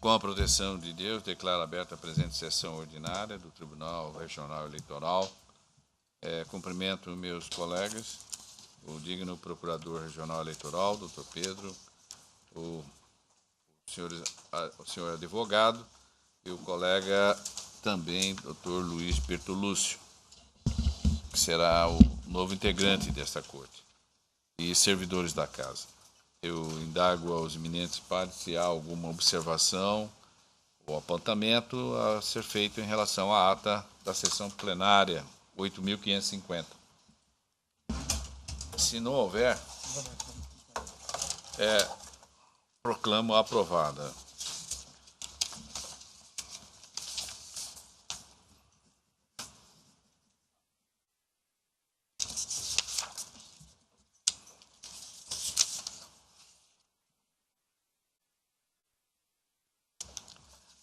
Com a proteção de Deus, declaro aberta a presente sessão ordinária do Tribunal Regional Eleitoral. Cumprimento meus colegas, o digno Procurador Regional Eleitoral, doutor Pedro, o senhor advogado e o colega também, doutor Luiz Bertolúcio, que será o novo integrante desta corte, e servidores da casa. Eu indago aos eminentes pares se há alguma observação ou apontamento a ser feito em relação à ata da sessão plenária 8.550. Se não houver, proclamo aprovada.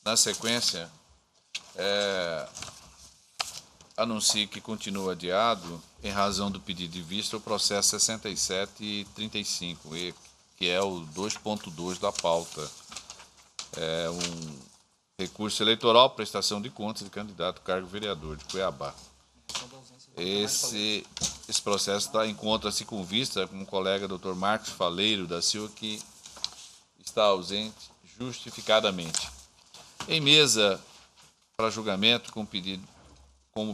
Na sequência, anuncio que continua adiado, em razão do pedido de vista, o processo 6735, que é o 2.2 da pauta. É um recurso eleitoral, prestação de contas de candidato cargo vereador de Cuiabá. Esse processo encontra-se com vista com o colega Dr. Marcos Faleiro da Silva, que está ausente justificadamente. Em mesa para julgamento como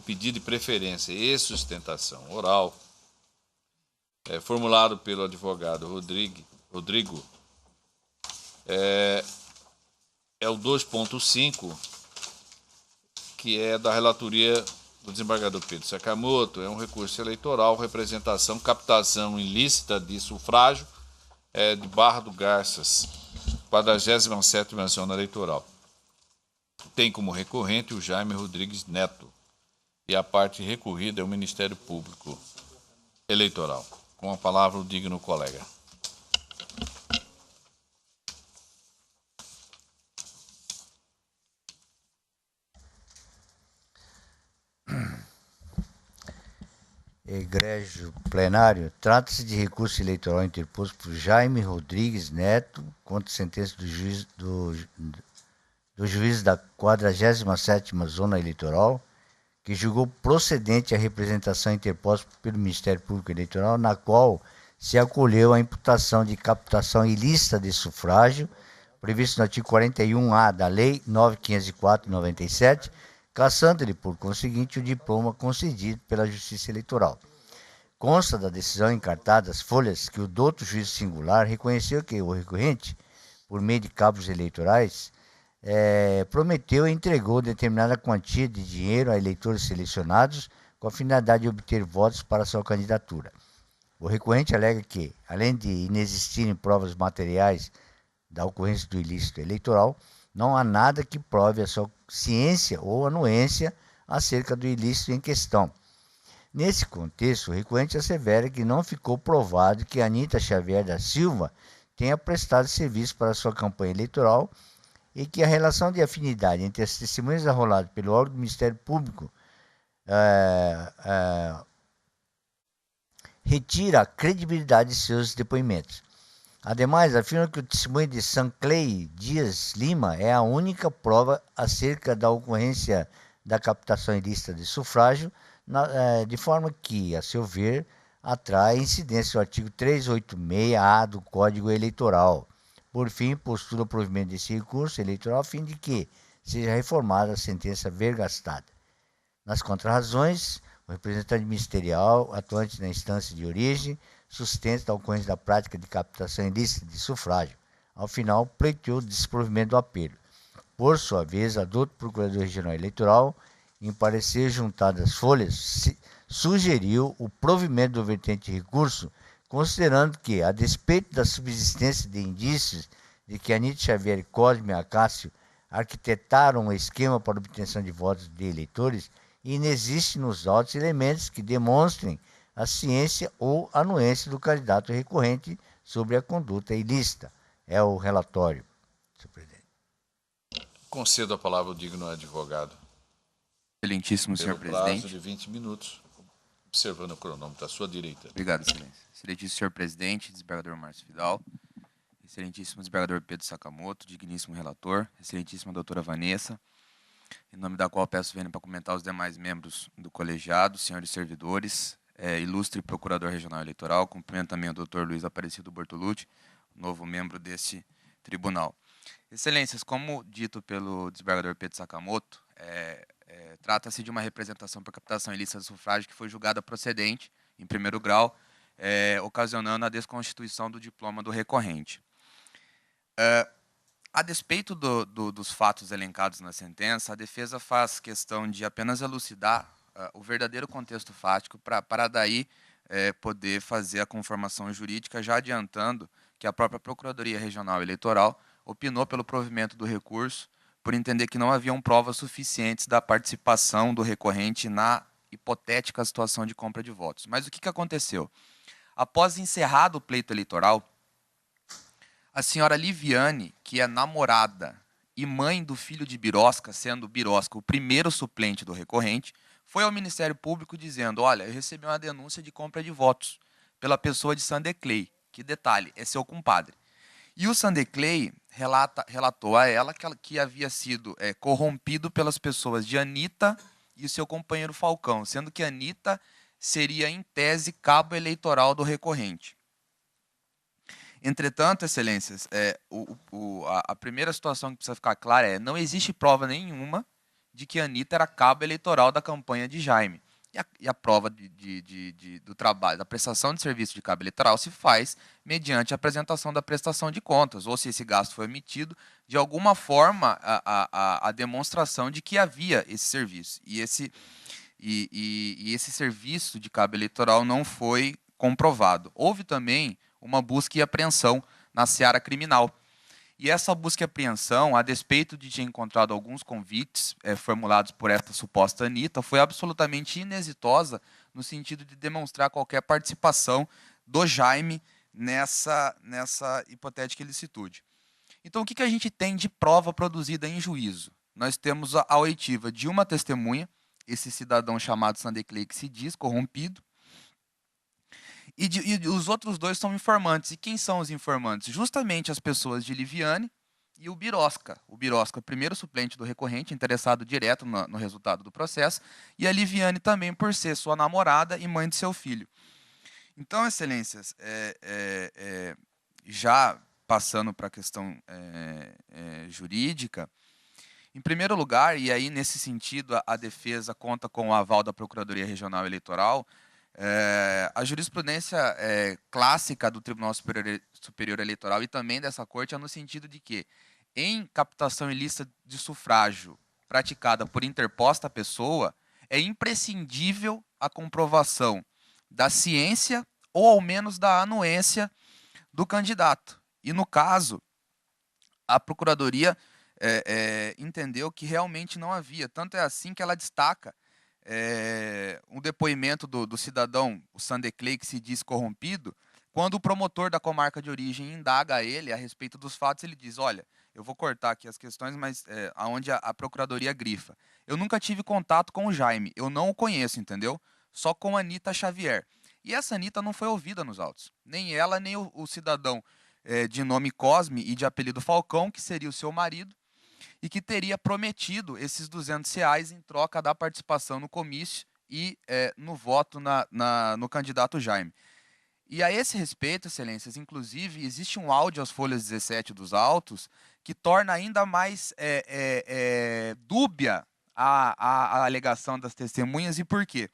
pedido de preferência e sustentação oral, formulado pelo advogado Rodrigo, é o 2.5, que é da relatoria do desembargador Pedro Sakamoto. É um recurso eleitoral, representação, captação ilícita de sufrágio de Barra do Garças, 47ª zona eleitoral. Tem como recorrente o Jaime Rodrigues Neto, e a parte recorrida é o Ministério Público Eleitoral. Com a palavra, o digno colega. Egrégio plenário, trata-se de recurso eleitoral interposto por Jaime Rodrigues Neto contra sentença do juiz da 47ª Zona Eleitoral, que julgou procedente a representação interposta pelo Ministério Público Eleitoral, na qual se acolheu a imputação de captação ilícita de sufrágio, previsto no artigo 41A da Lei 9.504/97, cassando-lhe, por conseguinte, o diploma concedido pela Justiça Eleitoral. Consta da decisão encartada as folhas que o douto juiz singular reconheceu que o recorrente, por meio de cabos eleitorais, prometeu e entregou determinada quantia de dinheiro a eleitores selecionados com a finalidade de obter votos para sua candidatura. O recorrente alega que, além de inexistirem provas materiais da ocorrência do ilícito eleitoral, não há nada que prove a sua ciência ou anuência acerca do ilícito em questão. Nesse contexto, o recorrente assevera que não ficou provado que Anita Xavier da Silva tenha prestado serviço para sua campanha eleitoral e que a relação de afinidade entre as testemunhas arroladas pelo órgão do Ministério Público retira a credibilidade de seus depoimentos. Ademais, afirma que o testemunho de Sanclay Dias Lima é a única prova acerca da ocorrência da captação ilícita de sufrágio, de forma que, a seu ver, atrai incidência do artigo 386-A do Código Eleitoral. Por fim, postula o provimento desse recurso eleitoral a fim de que seja reformada a sentença vergastada. Nas contrarrazões, o representante ministerial, atuante na instância de origem, sustenta a ocorrência da prática de captação ilícita de sufrágio. Ao final, pleiteou o desprovimento do apelo. Por sua vez, a douto Procurador Regional Eleitoral, em parecer juntado às folhas, sugeriu o provimento do vertente de recurso, considerando que, a despeito da subsistência de indícios de que Anita Xavier e Cosme Acácio arquitetaram um esquema para obtenção de votos de eleitores, inexiste nos autos elementos que demonstrem a ciência ou anuência do candidato recorrente sobre a conduta ilícita. É o relatório, senhor presidente. Concedo a palavra ao digno advogado. Excelentíssimo senhor presidente. Prazo de 20 minutos, observando o cronômetro à sua direita. Obrigado, excelência. Excelentíssimo senhor presidente, desembargador Márcio Vidal. excelentíssimo desembargador Pedro Sakamoto, digníssimo relator, excelentíssima doutora Vanessa, em nome da qual peço vênia para comentar os demais membros do colegiado, senhores servidores, ilustre procurador regional eleitoral, cumprimento também o doutor Luiz Aparecido Bortolucci, novo membro desse tribunal. Excelências, como dito pelo desembargador Pedro Sakamoto, trata-se de uma representação por captação ilícita do sufrágio que foi julgada procedente, em primeiro grau, ocasionando a desconstituição do diploma do recorrente. A despeito dos fatos elencados na sentença, a defesa faz questão de apenas elucidar o verdadeiro contexto fático para daí poder fazer a conformação jurídica, já adiantando que a própria Procuradoria Regional Eleitoral opinou pelo provimento do recurso por entender que não haviam provas suficientes da participação do recorrente na hipotética situação de compra de votos. Mas o que aconteceu? Após encerrado o pleito eleitoral, a senhora Liviane, que é namorada e mãe do filho de Birosca, sendo Birosca o primeiro suplente do recorrente, foi ao Ministério Público dizendo: olha, eu recebi uma denúncia de compra de votos pela pessoa de Sandeclay, que, detalhe, é seu compadre. E o Sandeclay relatou a ela que havia sido corrompido pelas pessoas de Anitta e o seu companheiro Falcão, sendo que Anitta seria, em tese, cabo eleitoral do recorrente. Entretanto, excelências, a primeira situação que precisa ficar clara é: não existe prova nenhuma de que Anitta era cabo eleitoral da campanha de Jaime. E a prova do trabalho, da prestação de serviço de cabo eleitoral se faz mediante a apresentação da prestação de contas, ou se esse gasto foi emitido, de alguma forma a demonstração de que havia esse serviço. E esse serviço de cabo eleitoral não foi comprovado. Houve também uma busca e apreensão na seara criminal. E essa busca e apreensão, a despeito de ter encontrado alguns convites formulados por esta suposta Anitta, foi absolutamente inexitosa no sentido de demonstrar qualquer participação do Jaime nessa hipotética ilicitude. Então, o que a gente tem de prova produzida em juízo? Nós temos a oitiva de uma testemunha, esse cidadão chamado Sandeclay, que se diz corrompido, e os outros dois são informantes. E quem são os informantes? Justamente as pessoas de Liviane e o Birosca. O Birosca, primeiro suplente do recorrente, interessado direto no resultado do processo, e a Liviane também por ser sua namorada e mãe de seu filho. Então, excelências, já passando para a questão jurídica, em primeiro lugar, e aí nesse sentido a defesa conta com o aval da Procuradoria Regional Eleitoral, a jurisprudência clássica do Tribunal Superior Eleitoral e também dessa corte é no sentido de que, em captação ilícita de sufrágio praticada por interposta pessoa, é imprescindível a comprovação da ciência ou ao menos da anuência do candidato. E no caso, a Procuradoria entendeu que realmente não havia. Tanto é assim que ela destaca um depoimento do cidadão, o Sandeclay, que se diz corrompido, quando o promotor da comarca de origem indaga ele a respeito dos fatos, ele diz: olha, eu vou cortar aqui as questões, mas aonde a Procuradoria grifa: eu nunca tive contato com o Jaime, eu não o conheço, entendeu? Só com a Anitta Xavier. E essa Anitta não foi ouvida nos autos. Nem ela, nem o cidadão de nome Cosme e de apelido Falcão, que seria o seu marido, e que teria prometido esses R$200 em troca da participação no comício e no voto no candidato Jaime. E a esse respeito, excelências, inclusive, existe um áudio às folhas 17 dos autos que torna ainda mais dúbia a alegação das testemunhas. E por quê?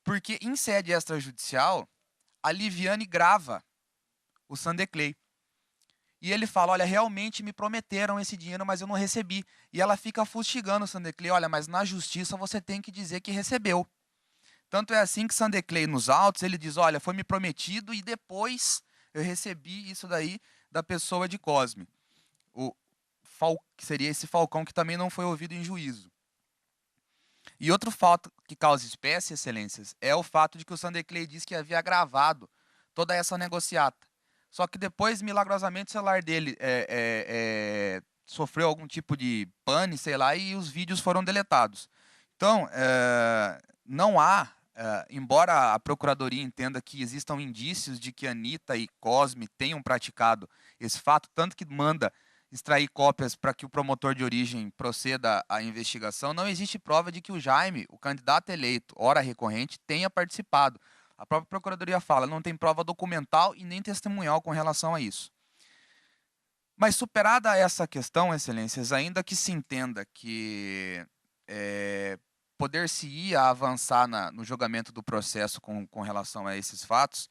Porque em sede extrajudicial, a Liviane grava o Sandeclay. E ele fala: olha, realmente me prometeram esse dinheiro, mas eu não recebi. E ela fica fustigando o Sandeclay: olha, mas na justiça você tem que dizer que recebeu. Tanto é assim que Sandeclay, nos autos, ele diz: olha, foi me prometido e depois eu recebi isso daí da pessoa de Cosme. Que seria esse Falcão, que também não foi ouvido em juízo. E outro fato que causa espécie, excelências, é o fato de que o Sandeclay diz que havia gravado toda essa negociata. Só que depois, milagrosamente, o celular dele sofreu algum tipo de pane, sei lá, e os vídeos foram deletados. Então, não há embora a Procuradoria entenda que existam indícios de que Anitta e Cosme tenham praticado esse fato, tanto que manda extrair cópias para que o promotor de origem proceda à investigação, não existe prova de que o Jaime, o candidato eleito, ora recorrente, tenha participado. A própria Procuradoria fala, não tem prova documental e nem testemunhal com relação a isso. Mas superada essa questão, Excelências, ainda que se entenda que poder-se-ia avançar no julgamento do processo com relação a esses fatos,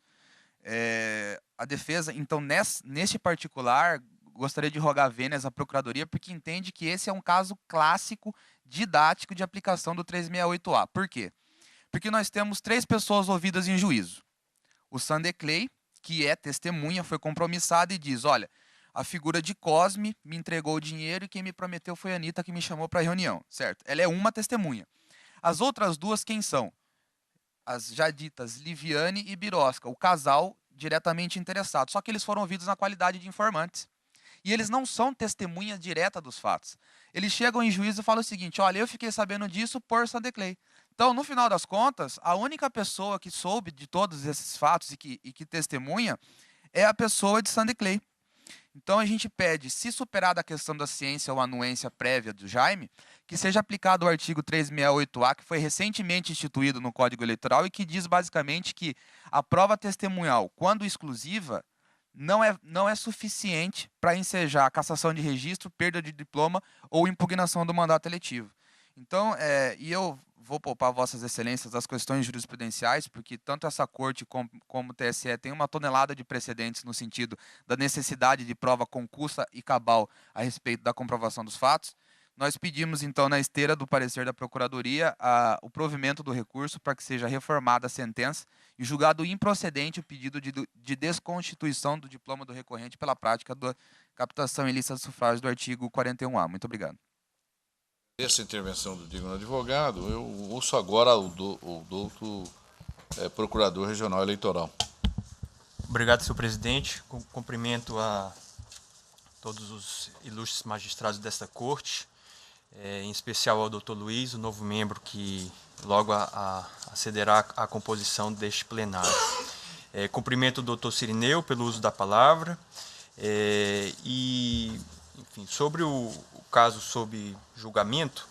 a defesa, então, neste particular, gostaria de rogar vênias à Procuradoria, porque entende que esse é um caso clássico, didático, de aplicação do 368A. Por quê? Porque nós temos 3 pessoas ouvidas em juízo. O Sandeclay, que é testemunha, foi compromissado e diz, olha, a figura de Cosme me entregou o dinheiro e quem me prometeu foi a Anitta, que me chamou para a reunião, certo? Ela é uma testemunha. As outras 2 quem são? As já ditas Liviane e Birosca, o casal diretamente interessado. Só que eles foram ouvidos na qualidade de informantes. E eles não são testemunha direta dos fatos. Eles chegam em juízo e falam o seguinte, olha, eu fiquei sabendo disso por Sandeclay. Então, no final das contas, a única pessoa que soube de todos esses fatos e que testemunha é a pessoa de Sandeclay. Então, a gente pede, se superada a questão da ciência ou anuência prévia do Jaime, que seja aplicado o artigo 368A, que foi recentemente instituído no Código Eleitoral e que diz basicamente que a prova testemunhal, quando exclusiva, não é suficiente para ensejar a cassação de registro, perda de diploma ou impugnação do mandato eletivo. Então, e eu vou poupar vossas excelências das questões jurisprudenciais, porque tanto essa corte como o TSE tem uma tonelada de precedentes no sentido da necessidade de prova concussa e cabal a respeito da comprovação dos fatos. Nós pedimos, então, na esteira do parecer da Procuradoria, o provimento do recurso para que seja reformada a sentença e julgado improcedente o pedido de desconstituição do diploma do recorrente pela prática da captação ilícita de sufrágio do artigo 41A. Muito obrigado. Essa intervenção do digno advogado, eu ouço agora o doutor Procurador Regional Eleitoral. Obrigado, senhor presidente. Cumprimento a todos os ilustres magistrados desta corte, em especial ao doutor Luiz, o novo membro que logo acederá à composição deste plenário. Cumprimento o doutor Cirineu pelo uso da palavra enfim, sobre o caso sob julgamento,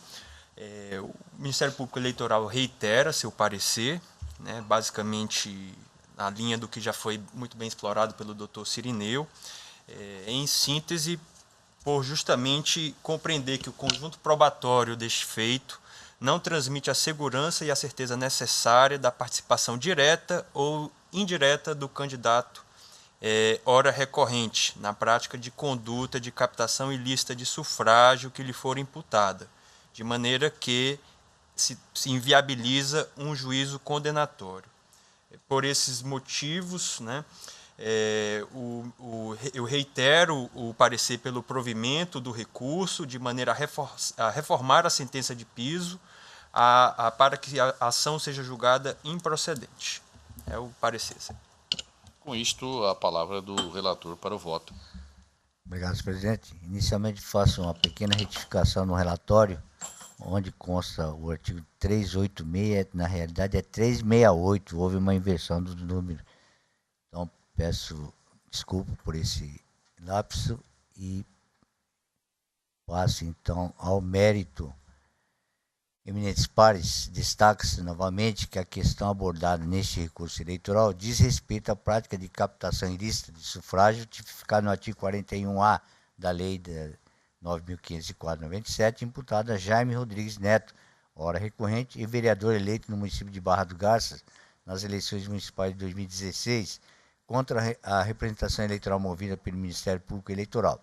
o Ministério Público Eleitoral reitera seu parecer, né, basicamente na linha do que já foi muito bem explorado pelo doutor Cirineu, em síntese, por justamente compreender que o conjunto probatório deste feito não transmite a segurança e a certeza necessária da participação direta ou indireta do candidato ora recorrente na prática de conduta de captação ilícita de sufrágio que lhe for imputada, de maneira que se inviabiliza um juízo condenatório. Por esses motivos, né, eu reitero o parecer pelo provimento do recurso, de maneira a reformar a sentença de piso para que a ação seja julgada improcedente. É o parecer, senhor. Com isto, a palavra do relator para o voto. Obrigado, senhor presidente. Inicialmente faço uma pequena retificação no relatório, onde consta o artigo 386, na realidade é 368, houve uma inversão do número. Então, peço desculpa por esse lapso e passo, então, ao mérito. Eminentes pares, destaca-se novamente que a questão abordada neste recurso eleitoral diz respeito à prática de captação ilícita de sufrágio tipificada no artigo 41A da Lei 9.504/97, imputada a Jaime Rodrigues Neto, ora recorrente e vereador eleito no município de Barra do Garças nas eleições municipais de 2016, contra a representação eleitoral movida pelo Ministério Público Eleitoral.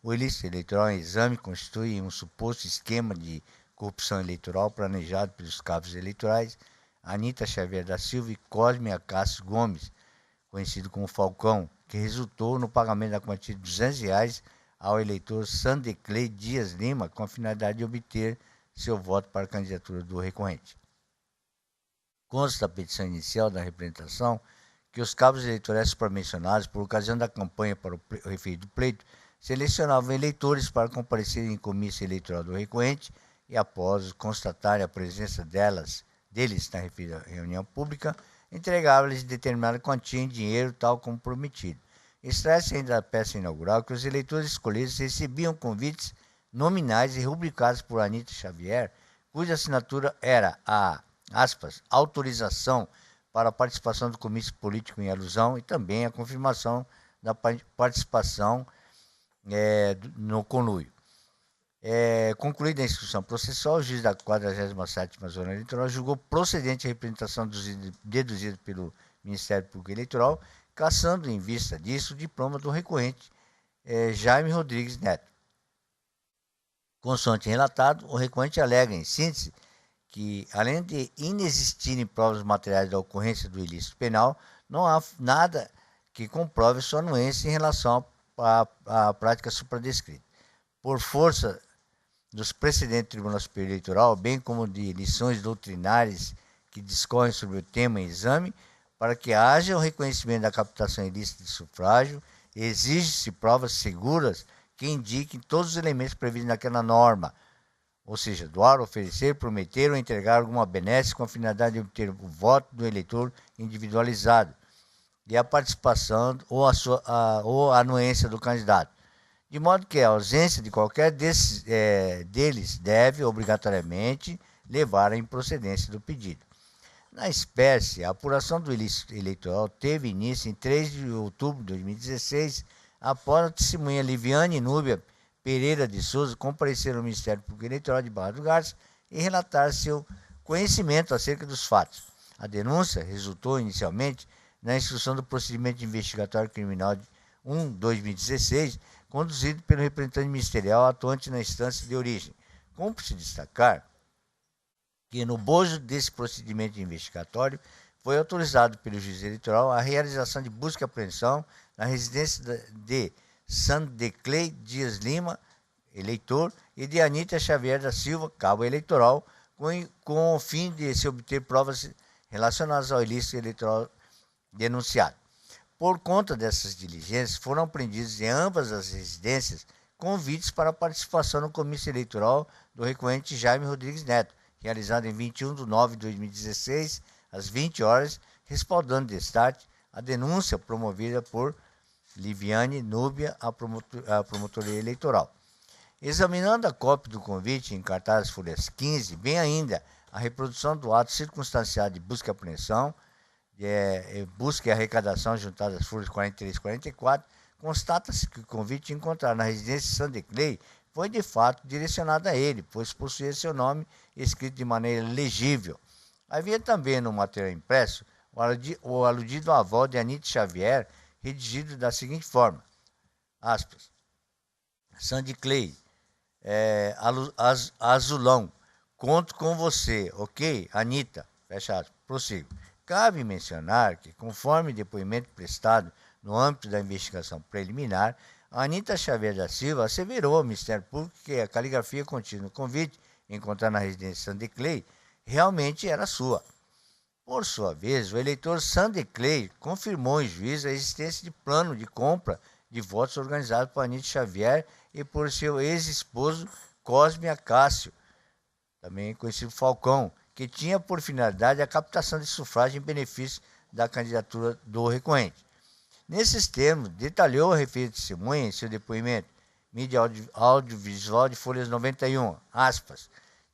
O ilícito eleitoral em exame constitui um suposto esquema de corrupção eleitoral planejado pelos cabos eleitorais Anitta Xavier da Silva e Cosme Acácio Gomes, conhecido como Falcão, que resultou no pagamento da quantia de R$200 ao eleitor Sandeclay Dias Lima, com a finalidade de obter seu voto para a candidatura do recorrente. Consta da petição inicial da representação que os cabos eleitorais supramencionados, por ocasião da campanha para o referido pleito, selecionavam eleitores para comparecerem em comício eleitoral do recorrente e, após constatarem a presença deles na referida reunião pública, entregava-lhes determinada quantia em dinheiro, tal como prometido. Extrai-se ainda da peça inaugural que os eleitores escolhidos recebiam convites nominais e rubricados por Anita Xavier, cuja assinatura era a, aspas, autorização para a participação do comício político em alusão e também a confirmação da participação no conluio. Concluída a instrução processual, o juiz da 47ª Zona Eleitoral julgou procedente a representação deduzida pelo Ministério Público Eleitoral, cassando em vista disso o diploma do recorrente Jaime Rodrigues Neto. Consoante relatado, o recorrente alega, em síntese, que, além de inexistirem provas materiais da ocorrência do ilícito penal, não há nada que comprove sua anuência em relação à prática supradescrita. Por força dos precedentes do Tribunal Superior Eleitoral, bem como de lições doutrinárias que discorrem sobre o tema em exame, para que haja o reconhecimento da captação ilícita de sufrágio, exige-se provas seguras que indiquem todos os elementos previstos naquela norma, ou seja, doar, oferecer, prometer ou entregar alguma benesse com a finalidade de obter o voto do eleitor individualizado e a participação ou a anuência do candidato, de modo que a ausência de qualquer deles deve, obrigatoriamente, levar à improcedência do pedido. Na espécie, a apuração do ilícito eleitoral teve início em 3 de outubro de 2016, após a testemunha Liviane Núbia Pereira de Souza comparecer ao Ministério Público Eleitoral de Barra do Garça e relatar seu conhecimento acerca dos fatos. A denúncia resultou inicialmente na instrução do procedimento investigatório criminal 1/2016, conduzido pelo representante ministerial atuante na instância de origem. Cumpre-se destacar que, no bojo desse procedimento investigatório, foi autorizado pelo juiz eleitoral a realização de busca e apreensão na residência de Sandeclei Dias Lima, eleitor, e de Anita Xavier da Silva, cabo eleitoral, com o fim de se obter provas relacionadas ao ilícito eleitoral denunciado. Por conta dessas diligências, foram apreendidos em ambas as residências convites para a participação no comício eleitoral do recorrente Jaime Rodrigues Neto, realizado em 21 de nove de 2016, às 20 horas, respaldando de start a denúncia promovida por Liviane Núbia à Promotoria Eleitoral. Examinando a cópia do convite em cartaz folhas 15, bem ainda a reprodução do ato circunstanciado de busca e apreensão, busca e arrecadação juntadas às folhas 43 e 44, constata-se que o convite encontrado na residência Sandeclei foi de fato direcionado a ele, pois possuía seu nome escrito de maneira legível. Havia também no material impresso o aludido aval de Anita Xavier, redigido da seguinte forma, aspas, Sandeclei, azulão, conto com você, ok, Anita, fecha aspas, prossigo. Cabe mencionar que, conforme depoimento prestado no âmbito da investigação preliminar, a Anita Xavier da Silva asseverou ao Ministério Público que a caligrafia contida no convite, encontrada na residência Sandeclei, realmente era sua. Por sua vez, o eleitor Sandeclei confirmou em juízo a existência de plano de compra de votos organizado por Anita Xavier e por seu ex-esposo Cosme Acácio, também conhecido Falcão, que tinha por finalidade a captação de sufrágio em benefício da candidatura do recorrente. Nesses termos, detalhou a referida testemunha em seu depoimento, mídia audiovisual de folhas 91, aspas,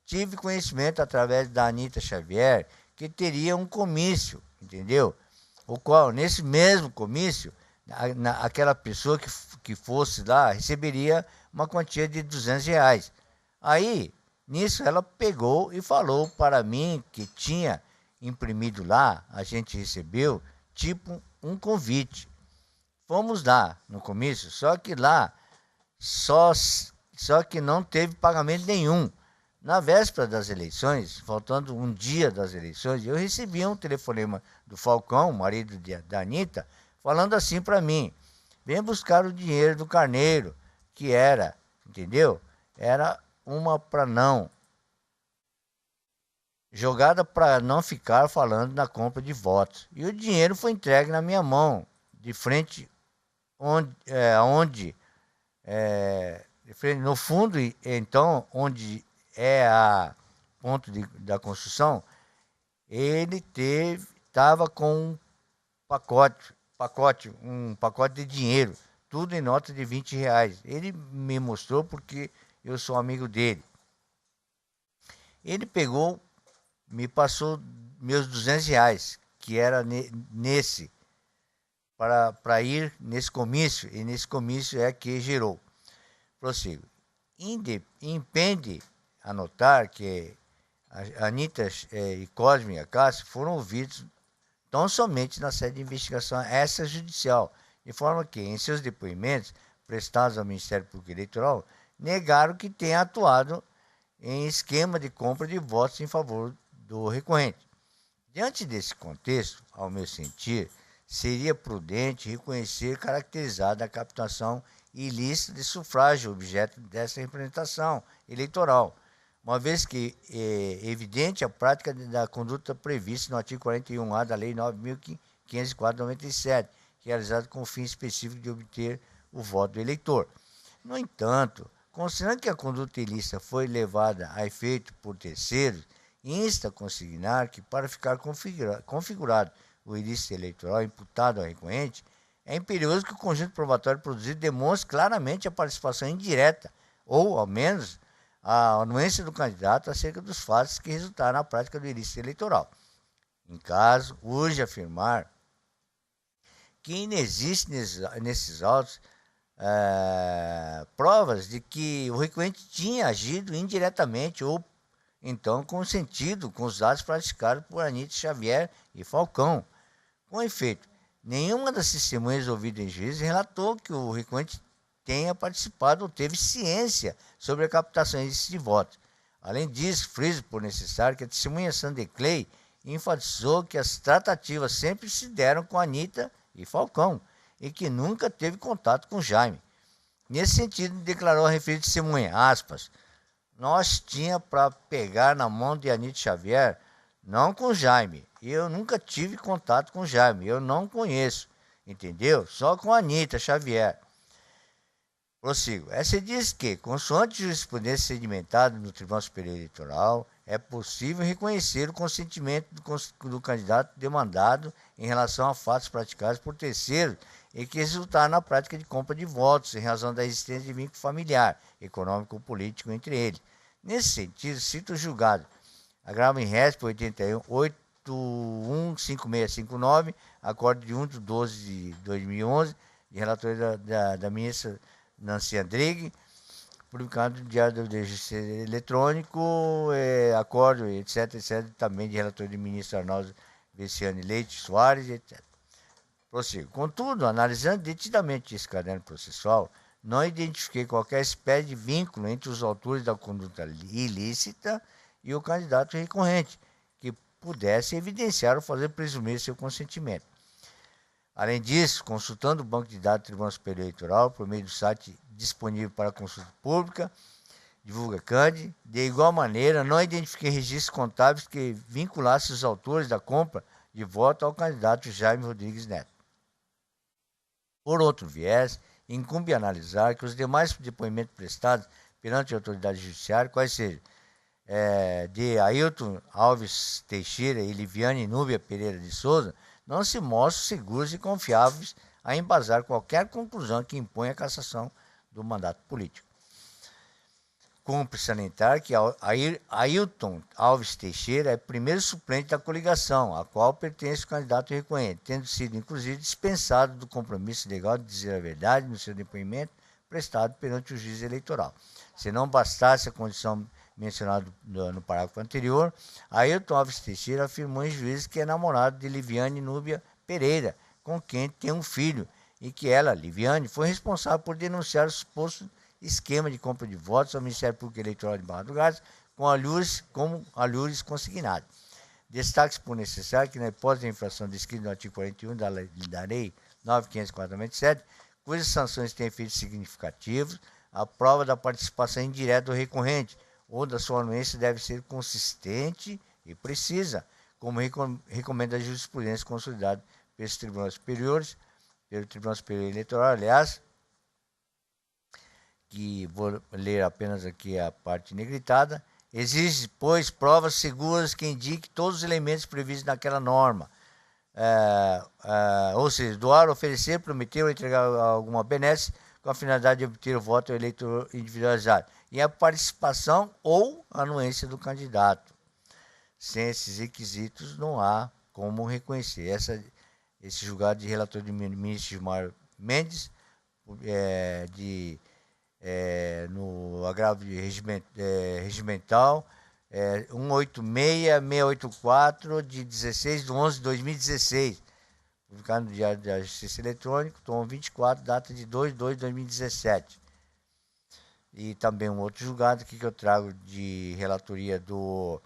tive conhecimento através da Anita Xavier que teria um comício, entendeu? O qual, nesse mesmo comício, aquela pessoa que fosse lá receberia uma quantia de R$200. Aí, nisso, ela pegou e falou para mim que tinha imprimido lá, a gente recebeu, tipo um convite. Fomos lá no comício, só que lá, só que não teve pagamento nenhum. Na véspera das eleições, faltando um dia das eleições, eu recebi um telefonema do Falcão, marido da Anita, falando assim para mim, vem buscar o dinheiro do Carneiro, que era, entendeu? Era uma para não, jogada para não ficar falando na compra de votos. E o dinheiro foi entregue na minha mão, de frente no fundo, então, onde é a ponto da construção, ele estava com um pacote de dinheiro, tudo em nota de R$ 20. Ele me mostrou porque eu sou amigo dele. Ele pegou, me passou meus R$ 200, que era para ir nesse comício, e nesse comício é que gerou. Prossigo. Impende anotar que a Anitta e Cosme e a Cássio foram ouvidos tão somente na sede de investigação extrajudicial, de forma que, em seus depoimentos prestados ao Ministério Público Eleitoral, negaram que tenha atuado em esquema de compra de votos em favor do recorrente. Diante desse contexto, ao meu sentir, seria prudente reconhecer e caracterizar a captação ilícita de sufrágio objeto dessa representação eleitoral, uma vez que é evidente a prática da conduta prevista no artigo 41A da Lei 9.504/97, realizada com o fim específico de obter o voto do eleitor. No entanto, considerando que a conduta ilícita foi levada a efeito por terceiros, insta a consignar que, para ficar configurado o ilícito eleitoral imputado ao recorrente, é imperioso que o conjunto probatório produzido demonstre claramente a participação indireta, ou, ao menos, a anuência do candidato acerca dos fatos que resultaram na prática do ilícito eleitoral. Em caso, urge afirmar que inexiste nesses autos provas de que o recorrente tinha agido indiretamente ou então consentido com os atos praticados por Anitta Xavier e Falcão. Com efeito, nenhuma das testemunhas ouvidas em juízo relatou que o recorrente tenha participado ou teve ciência sobre a captação de votos. Além disso, friso por necessário que a testemunha Sandy Clay enfatizou que as tratativas sempre se deram com Anitta e Falcão e que nunca teve contato com Jaime. Nesse sentido, declarou a referida testemunha, aspas, nós tinha para pegar na mão de Anitta Xavier, não com Jaime. Eu nunca tive contato com Jaime, eu não conheço, entendeu? Só com Anitta Xavier. Prossigo. Essa diz que, consoante jurisprudência sedimentada no Tribunal Superior Eleitoral, é possível reconhecer o consentimento do candidato demandado em relação a fatos praticados por terceiros e que resultaram na prática de compra de votos em razão da existência de vínculo familiar, econômico ou político entre eles. Nesse sentido, cito o julgado agravo em RESP 815659, acordo de 1/12/2011, de relatoria da ministra Nancy Andrighi, publicado no Diário do Registro Eletrônico, acordo, etc., também de relatoria do ministro Arnaldo Veciani Leite Soares, etc. Prossigo. Contudo, analisando detidamente esse caderno processual, não identifiquei qualquer espécie de vínculo entre os autores da conduta ilícita e o candidato recorrente, que pudesse evidenciar ou fazer presumir seu consentimento. Além disso, consultando o banco de dados do Tribunal Superior Eleitoral, por meio do site disponível para consulta pública, Divulga Cande, de igual maneira, não identifiquei registros contábeis que vinculassem os autores da compra de voto ao candidato Jaime Rodrigues Neto. Por outro viés, incumbe analisar que os demais depoimentos prestados perante a autoridade judiciária, quais sejam de Ailton Alves Teixeira e Liviane Núbia Pereira de Souza, não se mostram seguros e confiáveis a embasar qualquer conclusão que imponha a cassação do mandato político. Cumpre salientar que Ailton Alves Teixeira é primeiro suplente da coligação, a qual pertence o candidato recorrente, tendo sido, inclusive, dispensado do compromisso legal de dizer a verdade no seu depoimento prestado perante o juiz eleitoral. Se não bastasse a condição mencionada no parágrafo anterior, Ailton Alves Teixeira afirmou em juízo que é namorado de Liviane Núbia Pereira, com quem tem um filho, e que ela, Liviane, foi responsável por denunciar o suposto esquema de compra de votos ao Ministério Público Eleitoral de Barra do Garças com alhures consignados. Destaque-se por necessário que, na hipótese de infração descrita no artigo 41 da Lei 9.504/97, cujas sanções têm efeitos significativos, a prova da participação indireta do recorrente ou da sua anuência deve ser consistente e precisa, como recomenda a jurisprudência consolidada pelos tribunais superiores, pelo Tribunal Superior Eleitoral, aliás, que vou ler apenas aqui a parte negritada, Exige, pois, provas seguras que indiquem todos os elementos previstos naquela norma. Ou seja, doar, oferecer, prometer ou entregar alguma benesse com a finalidade de obter o voto eleitor individualizado. E a participação ou anuência do candidato. Sem esses requisitos, não há como reconhecer. Esse julgado de relator do ministro Gilmar Mendes, no agravo regimental 186-684, de 16/11/2016, publicado no Diário da Justiça Eletrônico, tom 24, data de 2/2/2017. E também um outro julgado aqui que eu trago de relatoria do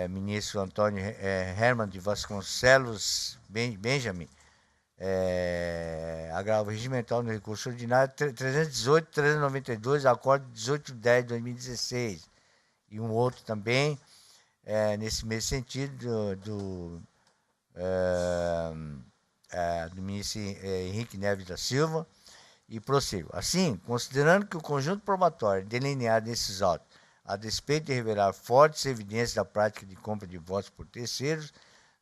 ministro Antônio Herman de Vasconcelos Benjamin, agravo regimental no recurso ordinário 318-392, acordo 18/10/2016. E um outro também, nesse mesmo sentido, do ministro Henrique Neves da Silva, e prossigo. Assim, considerando que o conjunto probatório delineado nesses autos, a despeito de revelar fortes evidências da prática de compra de votos por terceiros,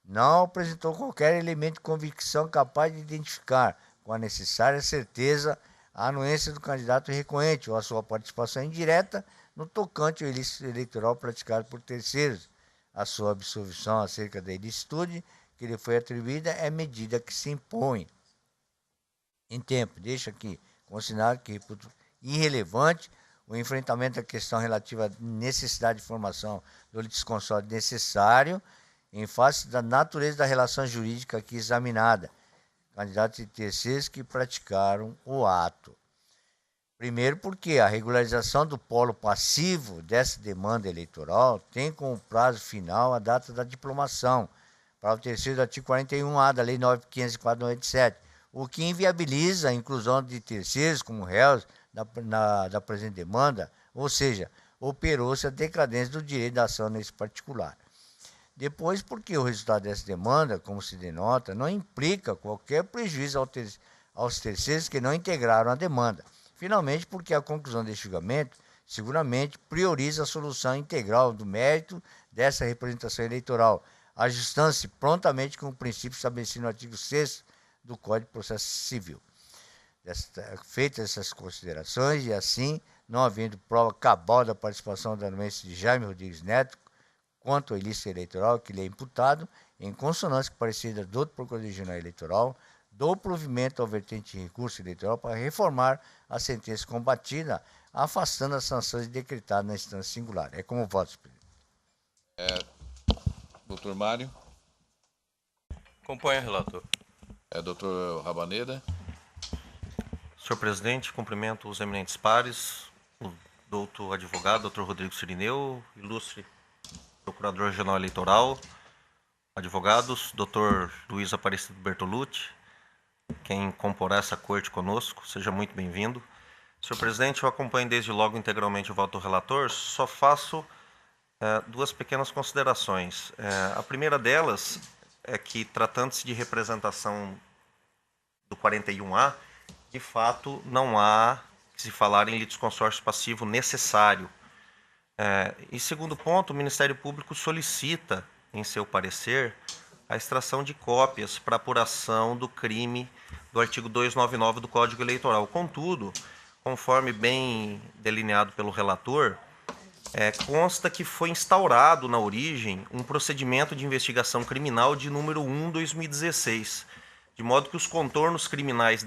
não apresentou qualquer elemento de convicção capaz de identificar, com a necessária certeza, a anuência do candidato recorrente ou a sua participação indireta no tocante ao ilícito eleitoral praticado por terceiros. A sua absolvição acerca da ilicitude que lhe foi atribuída é medida que se impõe. Em tempo, deixa aqui consignado que reputo irrelevante o enfrentamento da questão relativa à necessidade de formação do litisconsórcio necessário em face da natureza da relação jurídica aqui examinada, candidatos e terceiros que praticaram o ato. Primeiro porque a regularização do polo passivo dessa demanda eleitoral tem como prazo final a data da diplomação, para o terceiro do artigo 41A da Lei 9.504/97, o que inviabiliza a inclusão de terceiros como réus da presente demanda, ou seja, operou-se a decadência do direito da ação nesse particular. Depois, porque o resultado dessa demanda, como se denota, não implica qualquer prejuízo aos terceiros que não integraram a demanda. Finalmente, porque a conclusão deste julgamento seguramente prioriza a solução integral do mérito dessa representação eleitoral, ajustando-se prontamente com o princípio estabelecido no artigo 6º do Código de Processo Civil. Feitas essas considerações, e assim, não havendo prova cabal da participação da anuência de Jaime Rodrigues Neto quanto ao ilícito eleitoral que lhe é imputado, em consonância com o parecer do Procurador-Geral Eleitoral, dou provimento ao vertente de recurso eleitoral para reformar a sentença combatida, afastando as sanções decretadas na instância singular. É como voto, presidente. Doutor Mário. Acompanha, relator. Doutor Rabaneda. Senhor presidente, cumprimento os eminentes pares, o doutor advogado, doutor Rodrigo Sirineu, ilustre Procurador Regional Eleitoral, advogados, doutor Luiz Aparecido Bertolucci, quem comporá essa corte conosco, seja muito bem-vindo. Senhor presidente, eu acompanho desde logo integralmente o voto do relator, só faço duas pequenas considerações. A primeira delas é que, tratando-se de representação do 41A, de fato não há que se falar em litisconsórcio passivo necessário. E segundo ponto, o Ministério Público solicita, em seu parecer, a extração de cópias para apuração do crime do artigo 299 do Código Eleitoral. Contudo, conforme bem delineado pelo relator, consta que foi instaurado na origem um procedimento de investigação criminal de número 1/2016, de modo que os contornos criminais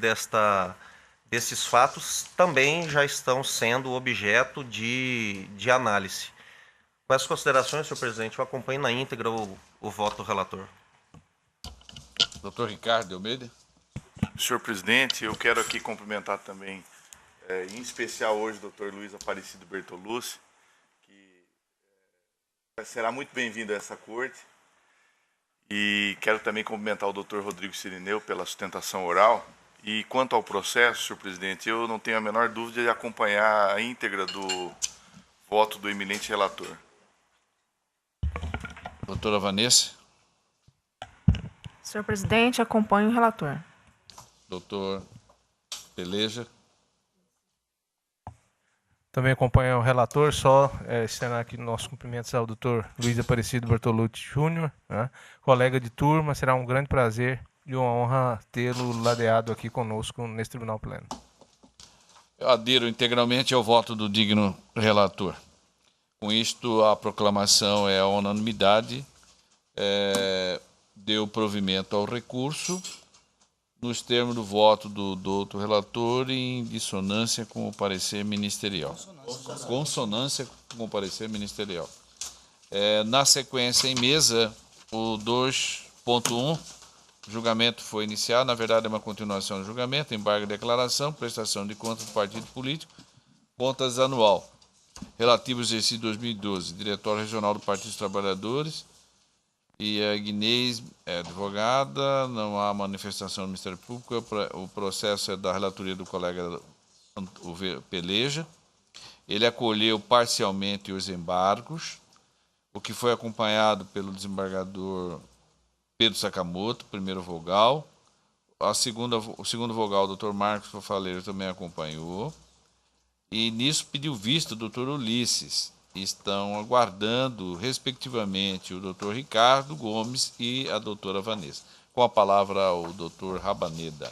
desses fatos também já estão sendo objeto de análise. Com essas considerações, senhor presidente, eu acompanho na íntegra o voto do relator. Doutor Ricardo de Almeida. Senhor presidente, eu quero aqui cumprimentar também, em especial hoje, o doutor Luiz Aparecido Bertolucci, que será muito bem-vindo a essa corte. E quero também cumprimentar o doutor Rodrigo Sirineu pela sustentação oral. E quanto ao processo, senhor presidente, eu não tenho a menor dúvida de acompanhar a íntegra do voto do eminente relator. Doutora Vanessa. Senhor presidente, acompanho o relator. Doutor Peleja. Também acompanha o relator, só externar aqui nossos cumprimentos ao Dr. Luiz Aparecido Bertolucci Júnior, né? Colega de turma, será um grande prazer e uma honra tê-lo ladeado aqui conosco nesse Tribunal Pleno. Eu adiro integralmente ao voto do digno relator. Com isto, a proclamação é a unanimidade, deu provimento ao recurso, nos termos do voto do doutor relator e em dissonância com o parecer ministerial. Consonância com o parecer ministerial. Na sequência, em mesa, o 2.1, o julgamento foi iniciado, na verdade é uma continuação do julgamento, embargo de declaração, prestação de contas do partido político, contas anual, relativo ao exercício 2012, Diretório Regional do Partido dos Trabalhadores, e a Guinês é advogada, não há manifestação do Ministério Público, o processo é da relatoria do colega Peleja. Ele acolheu parcialmente os embargos, o que foi acompanhado pelo desembargador Pedro Sakamoto, primeiro vogal. O segundo vogal, o Dr. Marcos Fofaleiro, também acompanhou. E nisso pediu vista o Dr. Ulisses. Estão aguardando, respectivamente, o Dr. Ricardo Gomes e a doutora Vanessa. Com a palavra o Dr. Rabaneda.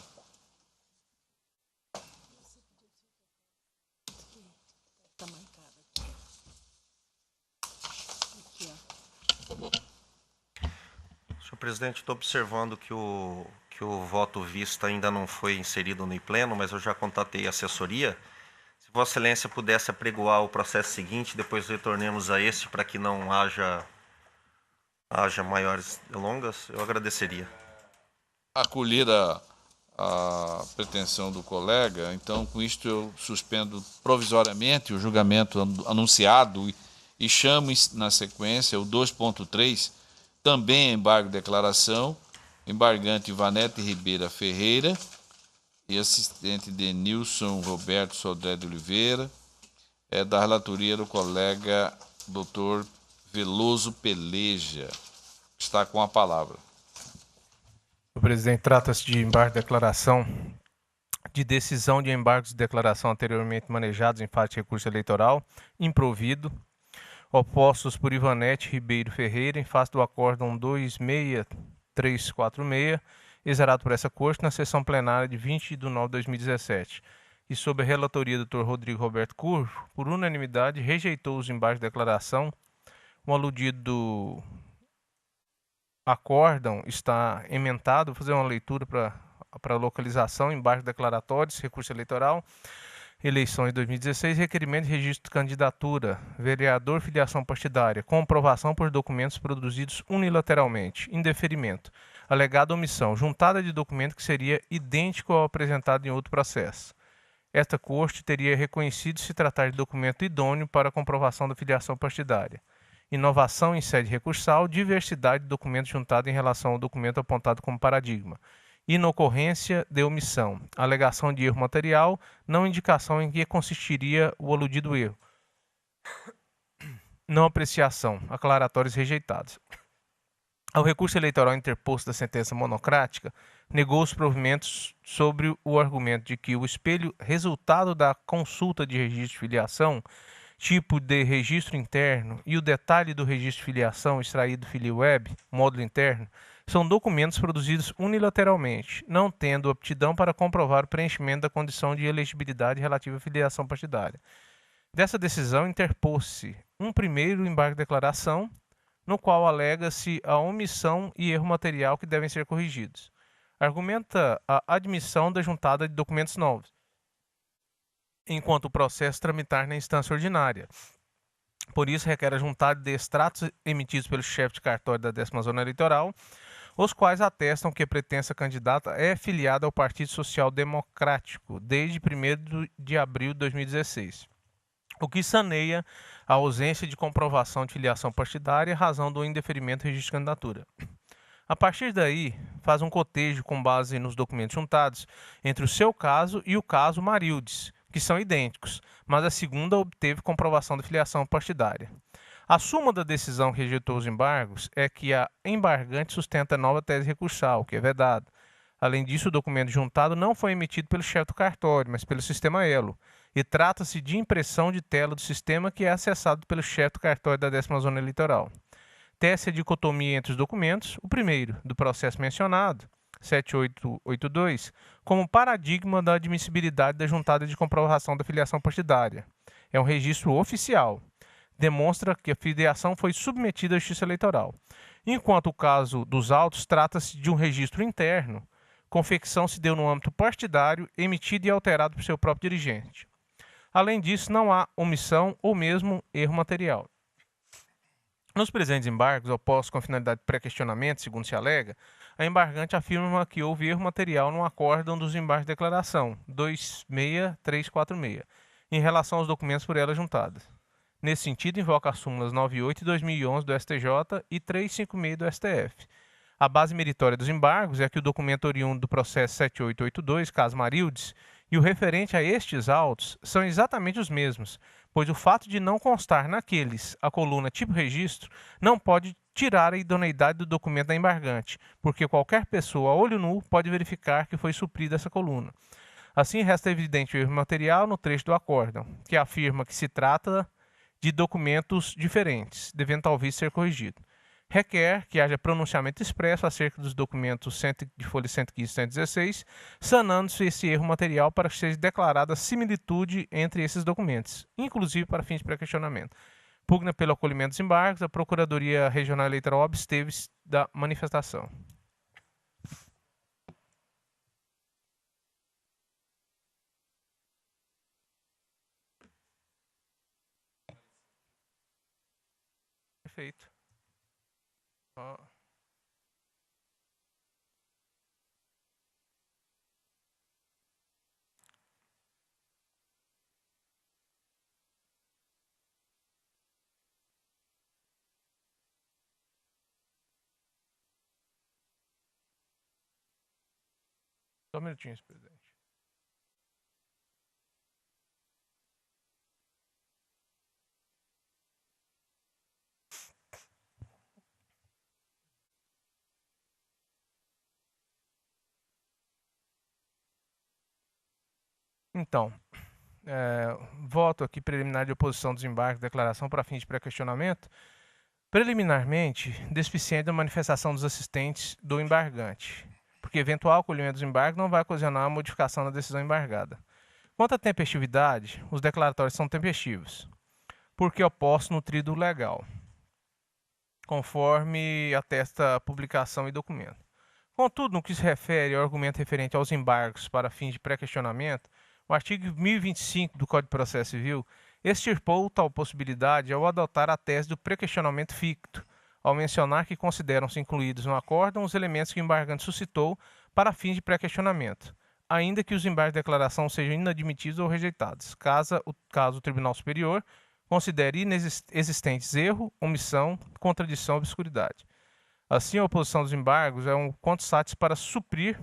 Senhor presidente, estou observando que o voto vista ainda não foi inserido no pleno, mas eu já contatei a assessoria. Se Vossa Excelência pudesse apregoar o processo seguinte, depois retornemos a este para que não haja maiores delongas, eu agradeceria. Acolhida a pretensão do colega, então com isto eu suspendo provisoriamente o julgamento anunciado e chamo na sequência o 2.3, também embargo de declaração, embargante Ivanete Ribeira Ferreira, e assistente de Nilson Roberto Sodré de Oliveira, da relatoria do colega Dr. Veloso Peleja, que está com a palavra. O presidente, trata-se de embargo de declaração, de decisão de embargos de declaração anteriormente manejados em fase de recurso eleitoral, improvido, opostos por Ivanete Ribeiro Ferreira, em face do acórdão 26346, exerado por essa Corte na sessão plenária de 20 de nove de 2017, e sob a relatoria do Dr. Rodrigo Roberto Curvo, por unanimidade, rejeitou os embargos de declaração. O aludido acórdão está emendado, vou fazer uma leitura para localização, embargos declaratórios, recurso eleitoral, eleições 2016, requerimento de registro de candidatura, vereador, filiação partidária, comprovação por documentos produzidos unilateralmente, indeferimento, alegada omissão, juntada de documento que seria idêntico ao apresentado em outro processo. Esta Corte teria reconhecido se tratar de documento idôneo para a comprovação da filiação partidária. Inovação em sede recursal, diversidade de documentos juntados em relação ao documento apontado como paradigma. Inocorrência de omissão, alegação de erro material, não indicação em que consistiria o aludido erro. Não apreciação, aclaratórios rejeitados. Ao recurso eleitoral interposto da sentença monocrática, negou os provimentos sobre o argumento de que o espelho resultado da consulta de registro de filiação, tipo de registro interno e o detalhe do registro de filiação extraído do FiliWeb, módulo interno, são documentos produzidos unilateralmente, não tendo aptidão para comprovar o preenchimento da condição de elegibilidade relativa à filiação partidária. Dessa decisão interpôs-se um primeiro embargo de declaração, no qual alega-se a omissão e erro material que devem ser corrigidos. Argumenta a admissão da juntada de documentos novos, enquanto o processo tramitar na instância ordinária. Por isso, requer a juntada de extratos emitidos pelo chefe de cartório da 10ª Zona Eleitoral, os quais atestam que a pretensa candidata é filiada ao Partido Social Democrático desde 1º de abril de 2016, o que saneia a ausência de comprovação de filiação partidária em razão do indeferimento do registro de candidatura. A partir daí, faz um cotejo com base nos documentos juntados entre o seu caso e o caso Marildes, que são idênticos, mas a segunda obteve comprovação da filiação partidária. A suma da decisão que rejeitou os embargos é que a embargante sustenta nova tese recursal, que é vedado. Além disso, o documento juntado não foi emitido pelo chefe do cartório, mas pelo sistema ELO, e trata-se de impressão de tela do sistema que é acessado pelo chefe do cartório da 10ª Zona Eleitoral. Tece a dicotomia entre os documentos, o primeiro, do processo mencionado, 7882, como paradigma da admissibilidade da juntada de comprovação da filiação partidária. É um registro oficial. Demonstra que a filiação foi submetida à Justiça Eleitoral. Enquanto o caso dos autos trata-se de um registro interno, confecção se deu no âmbito partidário, emitido e alterado por seu próprio dirigente. Além disso, não há omissão ou mesmo erro material. Nos presentes embargos, opostos com finalidade de pré-questionamento, segundo se alega, a embargante afirma que houve erro material no acórdão dos embargos de declaração 26346, em relação aos documentos por ela juntados. Nesse sentido, invoca as súmulas 98 e 2011 do STJ e 356 do STF. A base meritória dos embargos é que o documento oriundo do processo 7882, caso Marildes, e o referente a estes autos são exatamente os mesmos, pois o fato de não constar naqueles a coluna tipo registro não pode tirar a idoneidade do documento da embargante, porque qualquer pessoa a olho nu pode verificar que foi suprida essa coluna. Assim, resta evidente o erro material no trecho do acórdão, que afirma que se trata de documentos diferentes, devendo talvez ser corrigido. Requer que haja pronunciamento expresso acerca dos documentos de folha 115 e 116, sanando-se esse erro material para que seja declarada similitude entre esses documentos, inclusive para fins de pré-questionamento. Pugna pelo acolhimento dos embargos, a Procuradoria Regional Eleitoral absteve-se da manifestação. Perfeito. Só um minutinho, presidente. Então, voto aqui preliminar de oposição dos embargos, declaração para fins de pré-questionamento. Preliminarmente, deficiente da manifestação dos assistentes do embargante, porque eventual acolhimento dos embargos não vai ocasionar a modificação da decisão embargada. Quanto à tempestividade, os declaratórios são tempestivos, porque opostos no tríduo legal, conforme atesta a publicação e documento. Contudo, no que se refere ao argumento referente aos embargos para fins de pré-questionamento, o artigo 1025 do Código de Processo Civil extirpou tal possibilidade ao adotar a tese do pré-questionamento ficto, ao mencionar que consideram-se incluídos no acórdão os elementos que o embargante suscitou para fins de pré-questionamento, ainda que os embargos de declaração sejam inadmitidos ou rejeitados, caso o Tribunal Superior considere inexistentes erro, omissão, contradição ou obscuridade. Assim, a oposição dos embargos é um quanto satis para suprir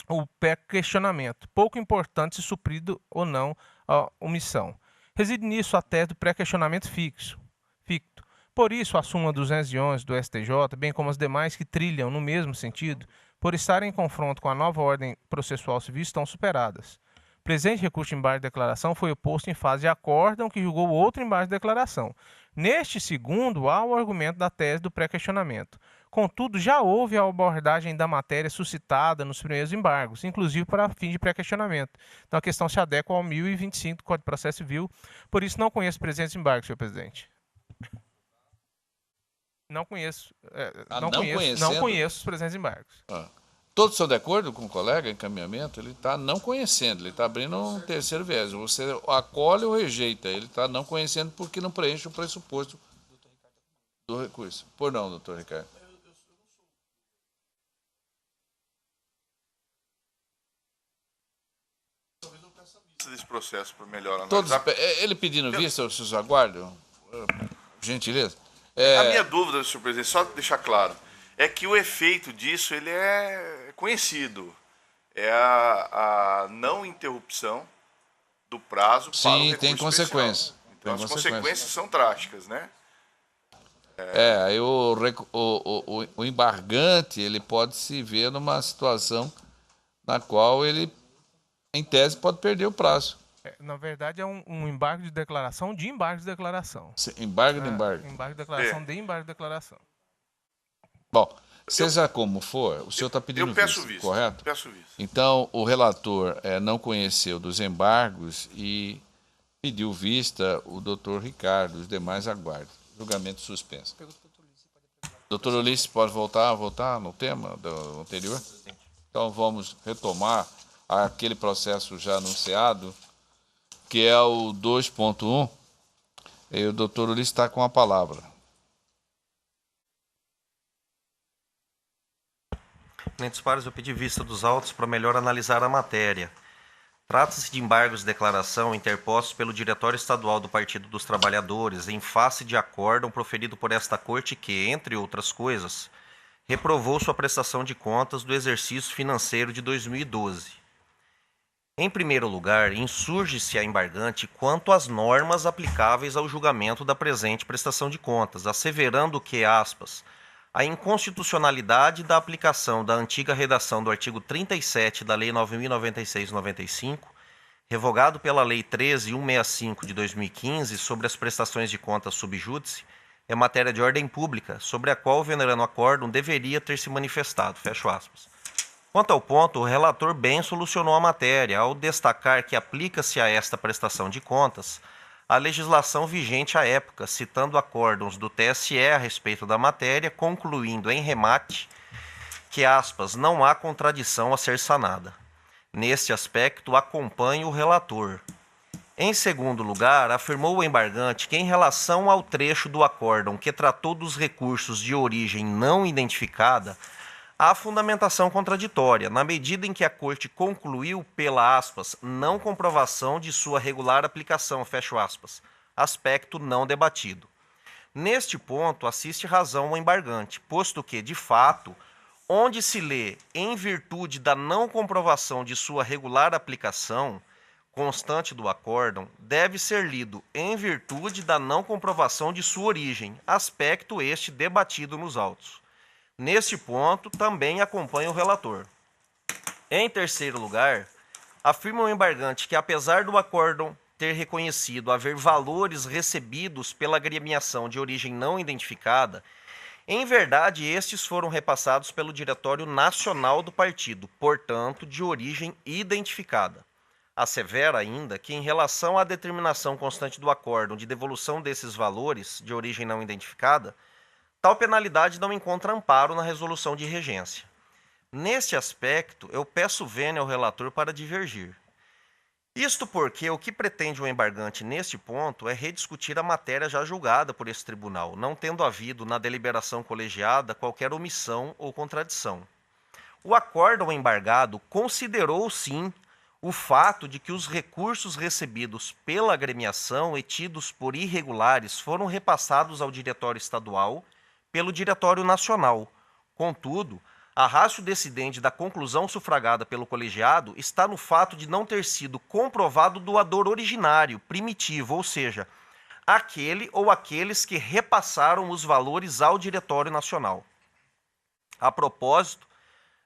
o pré-questionamento, pouco importante se suprido ou não a omissão. Reside nisso a tese do pré-questionamento ficto. Por isso, a súmula 211 do STJ, bem como as demais que trilham no mesmo sentido, por estarem em confronto com a nova ordem processual civil, estão superadas. O presente recurso de embargo de declaração foi oposto em fase de acórdão que julgou outro embargo de declaração. Neste segundo, há o argumento da tese do pré-questionamento. Contudo, já houve a abordagem da matéria suscitada nos primeiros embargos, inclusive para fins de pré-questionamento. Então, a questão se adequa ao 1025 do Código de Processo Civil, por isso não conheço presentes embargos, senhor presidente. Não conheço. Não conheço os presentes embargos. Todos estão de acordo com o colega, encaminhamento? Ele está não conhecendo, ele está abrindo um terceiro viés. Você acolhe ou rejeita, ele está não conhecendo porque não preenche o pressuposto do recurso. Por não, doutor Ricardo. Desse processo para melhor analisar. Ele pedindo vista, vocês aguardam? Gentileza. A minha dúvida, senhor presidente, só deixar claro, é que o efeito disso ele é conhecido. É a não interrupção do prazo para o recurso especial. Tem consequências. Então, as consequências são drásticas, né? Aí o embargante ele pode se ver numa situação na qual ele, em tese, pode perder o prazo. Na verdade, é um embargo de declaração de embargo de declaração. Embargo de embargo. Embargo de declaração de embargo de declaração. Bom, seja como for, o senhor está pedindo vista, correto? Peço vista. Então, o relator não conheceu dos embargos e pediu vista o doutor Ricardo, os demais aguardam. Julgamento suspenso. Doutor Ulisses, pode voltar no tema do anterior? Então, vamos retomar aquele processo já anunciado, que é o 2.1, e o doutor Ulisses está com a palavra. Eminentes pares, eu pedi vista dos autos para melhor analisar a matéria. Trata-se de embargos de declaração interpostos pelo Diretório Estadual do Partido dos Trabalhadores em face de acórdão proferido por esta Corte que, entre outras coisas, reprovou sua prestação de contas do exercício financeiro de 2012. Em primeiro lugar, insurge-se a embargante quanto às normas aplicáveis ao julgamento da presente prestação de contas, asseverando que, aspas, a inconstitucionalidade da aplicação da antiga redação do artigo 37 da Lei 9.096/95, revogado pela Lei 13.165 de 2015 sobre as prestações de contas sub júdice, é matéria de ordem pública, sobre a qual o venerando acórdão deveria ter se manifestado. Fecho aspas. Quanto ao ponto, o relator bem solucionou a matéria, ao destacar que aplica-se a esta prestação de contas a legislação vigente à época, citando acórdãos do TSE a respeito da matéria, concluindo em remate que, aspas, não há contradição a ser sanada. Neste aspecto, acompanho o relator. Em segundo lugar, afirmou o embargante que, em relação ao trecho do acórdão que tratou dos recursos de origem não identificada, há fundamentação contraditória, na medida em que a Corte concluiu pela, aspas, não comprovação de sua regular aplicação, fecho aspas, aspecto não debatido. Neste ponto, assiste razão ao embargante, posto que, de fato, onde se lê em virtude da não comprovação de sua regular aplicação, constante do acórdão, deve ser lido em virtude da não comprovação de sua origem, aspecto este debatido nos autos. Neste ponto, também acompanha o relator. Em terceiro lugar, afirma o embargante que, apesar do acórdão ter reconhecido haver valores recebidos pela agremiação de origem não identificada, em verdade, estes foram repassados pelo Diretório Nacional do Partido, portanto, de origem identificada. Assevera ainda que, em relação à determinação constante do acórdão de devolução desses valores de origem não identificada, tal penalidade não encontra amparo na resolução de regência. Neste aspecto, eu peço vênia ao relator para divergir. Isto porque o que pretende o embargante neste ponto é rediscutir a matéria já julgada por esse tribunal, não tendo havido na deliberação colegiada qualquer omissão ou contradição. O acórdão embargado considerou, sim, o fato de que os recursos recebidos pela agremiação e tidos por irregulares foram repassados ao Diretório Estadual pelo Diretório Nacional. Contudo, a ratio decidente da conclusão sufragada pelo colegiado está no fato de não ter sido comprovado o doador originário, primitivo, ou seja, aquele ou aqueles que repassaram os valores ao Diretório Nacional. A propósito,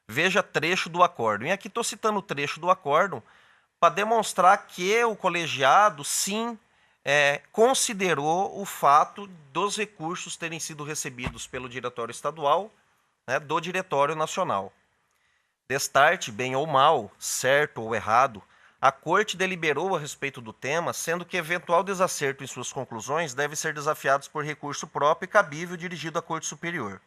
veja trecho do acórdão. E aqui estou citando o trecho do acórdão para demonstrar que o colegiado, sim, considerou o fato dos recursos terem sido recebidos pelo Diretório Estadual, né, do Diretório Nacional. Destarte, bem ou mal, certo ou errado, a Corte deliberou a respeito do tema, sendo que eventual desacerto em suas conclusões deve ser desafiado por recurso próprio e cabível dirigido à Corte Superior.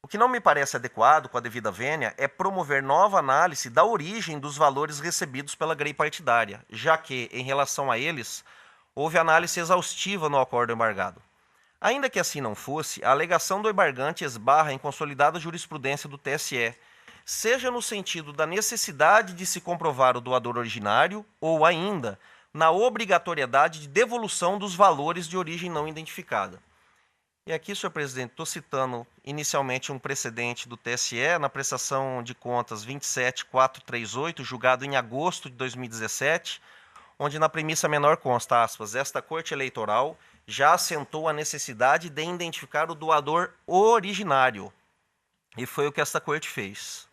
O que não me parece adequado, com a devida vênia, é promover nova análise da origem dos valores recebidos pela grei partidária, já que, em relação a eles, houve análise exaustiva no acórdão embargado. Ainda que assim não fosse, a alegação do embargante esbarra em consolidada jurisprudência do TSE, seja no sentido da necessidade de se comprovar o doador originário ou ainda na obrigatoriedade de devolução dos valores de origem não identificada. E aqui, senhor presidente, estou citando inicialmente um precedente do TSE na prestação de contas 27438, julgado em agosto de 2017, onde na premissa menor consta, aspas, esta Corte Eleitoral já assentou a necessidade de identificar o doador originário. E foi o que esta Corte fez.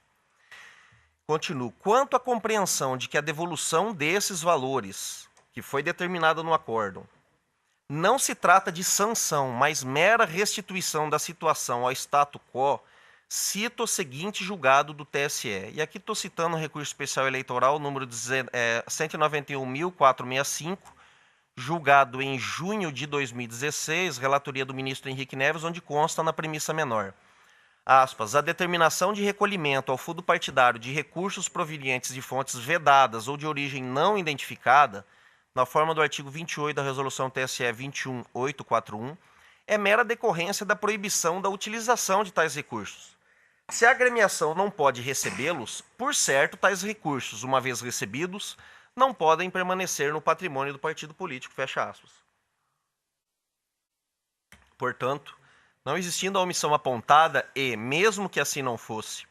Continuo. Quanto à compreensão de que a devolução desses valores, que foi determinada no acórdão, não se trata de sanção, mas mera restituição da situação ao status quo, cito o seguinte julgado do TSE. E aqui estou citando o recurso especial eleitoral número 191.465, julgado em junho de 2016, relatoria do ministro Henrique Neves, onde consta na premissa menor. Aspas, a determinação de recolhimento ao fundo partidário de recursos provenientes de fontes vedadas ou de origem não identificada, na forma do artigo 28 da Resolução TSE 21841, é mera decorrência da proibição da utilização de tais recursos. Se a agremiação não pode recebê-los, por certo, tais recursos, uma vez recebidos, não podem permanecer no patrimônio do partido político, fecha aspas. Portanto, não existindo a omissão apontada e, mesmo que assim não fosse,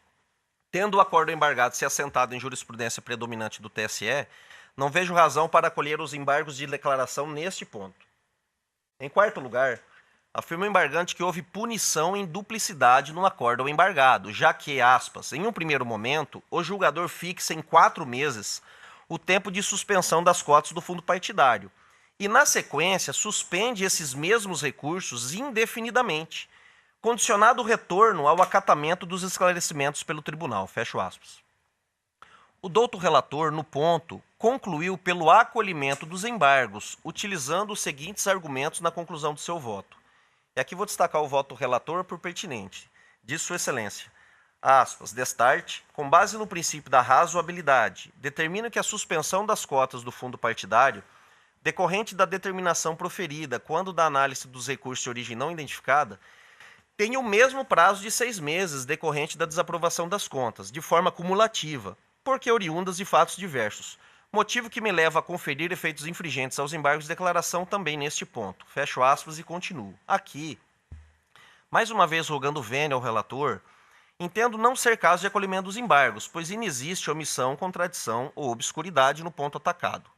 tendo o acordo embargado se assentado em jurisprudência predominante do TSE, não vejo razão para acolher os embargos de declaração neste ponto. Em quarto lugar, afirma o embargante que houve punição em duplicidade no acórdão embargado, já que, aspas, em um primeiro momento, o julgador fixa em 4 meses o tempo de suspensão das cotas do fundo partidário, e, na sequência, suspende esses mesmos recursos indefinidamente, condicionado o retorno ao acatamento dos esclarecimentos pelo tribunal. Fecho aspas. O douto relator, no ponto, concluiu pelo acolhimento dos embargos, utilizando os seguintes argumentos na conclusão do seu voto. E aqui vou destacar o voto do relator por pertinente. Diz Sua Excelência, aspas, destarte, com base no princípio da razoabilidade, determina que a suspensão das cotas do fundo partidário decorrente da determinação proferida quando da análise dos recursos de origem não identificada, tem o mesmo prazo de 6 meses decorrente da desaprovação das contas, de forma cumulativa, porque oriundas de fatos diversos, motivo que me leva a conferir efeitos infringentes aos embargos de declaração também neste ponto. Fecho aspas e continuo. Aqui, mais uma vez rogando vênia ao relator, entendo não ser caso de acolhimento dos embargos, pois inexiste omissão, contradição ou obscuridade no ponto atacado.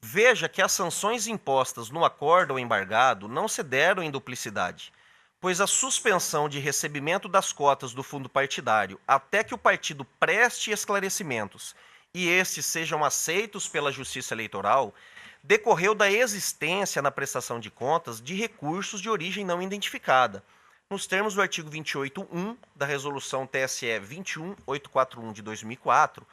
Veja que as sanções impostas no acórdão embargado não se deram em duplicidade, pois a suspensão de recebimento das cotas do fundo partidário até que o partido preste esclarecimentos e estes sejam aceitos pela Justiça Eleitoral, decorreu da existência na prestação de contas de recursos de origem não identificada, nos termos do artigo 28.1 da Resolução TSE 21841 de 2004,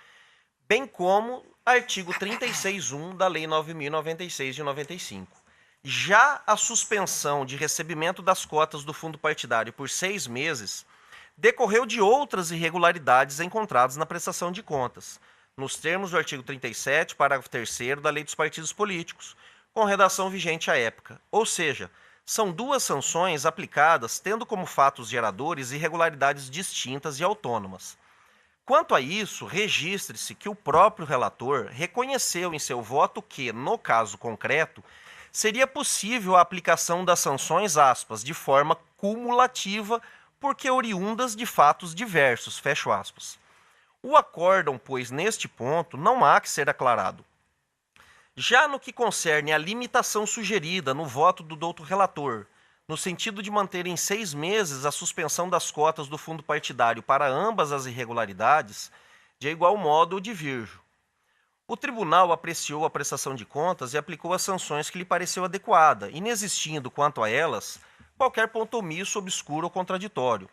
bem como artigo 36.1 da Lei 9.096 de 95. Já a suspensão de recebimento das cotas do fundo partidário por 6 meses decorreu de outras irregularidades encontradas na prestação de contas, nos termos do artigo 37, parágrafo 3º da Lei dos Partidos Políticos, com redação vigente à época. Ou seja, são 2 sanções aplicadas tendo como fatos geradores irregularidades distintas e autônomas. Quanto a isso, registre-se que o próprio relator reconheceu em seu voto que, no caso concreto, seria possível a aplicação das sanções, aspas, de forma cumulativa, porque oriundas de fatos diversos, fecho aspas. O acórdão, pois, neste ponto, não há que ser aclarado. Já no que concerne à limitação sugerida no voto do douto relator, no sentido de manter em 6 meses a suspensão das cotas do fundo partidário para ambas as irregularidades, de igual modo eu divirjo. O tribunal apreciou a prestação de contas e aplicou as sanções que lhe pareceu adequada, inexistindo, quanto a elas, qualquer ponto omisso, obscuro ou contraditório.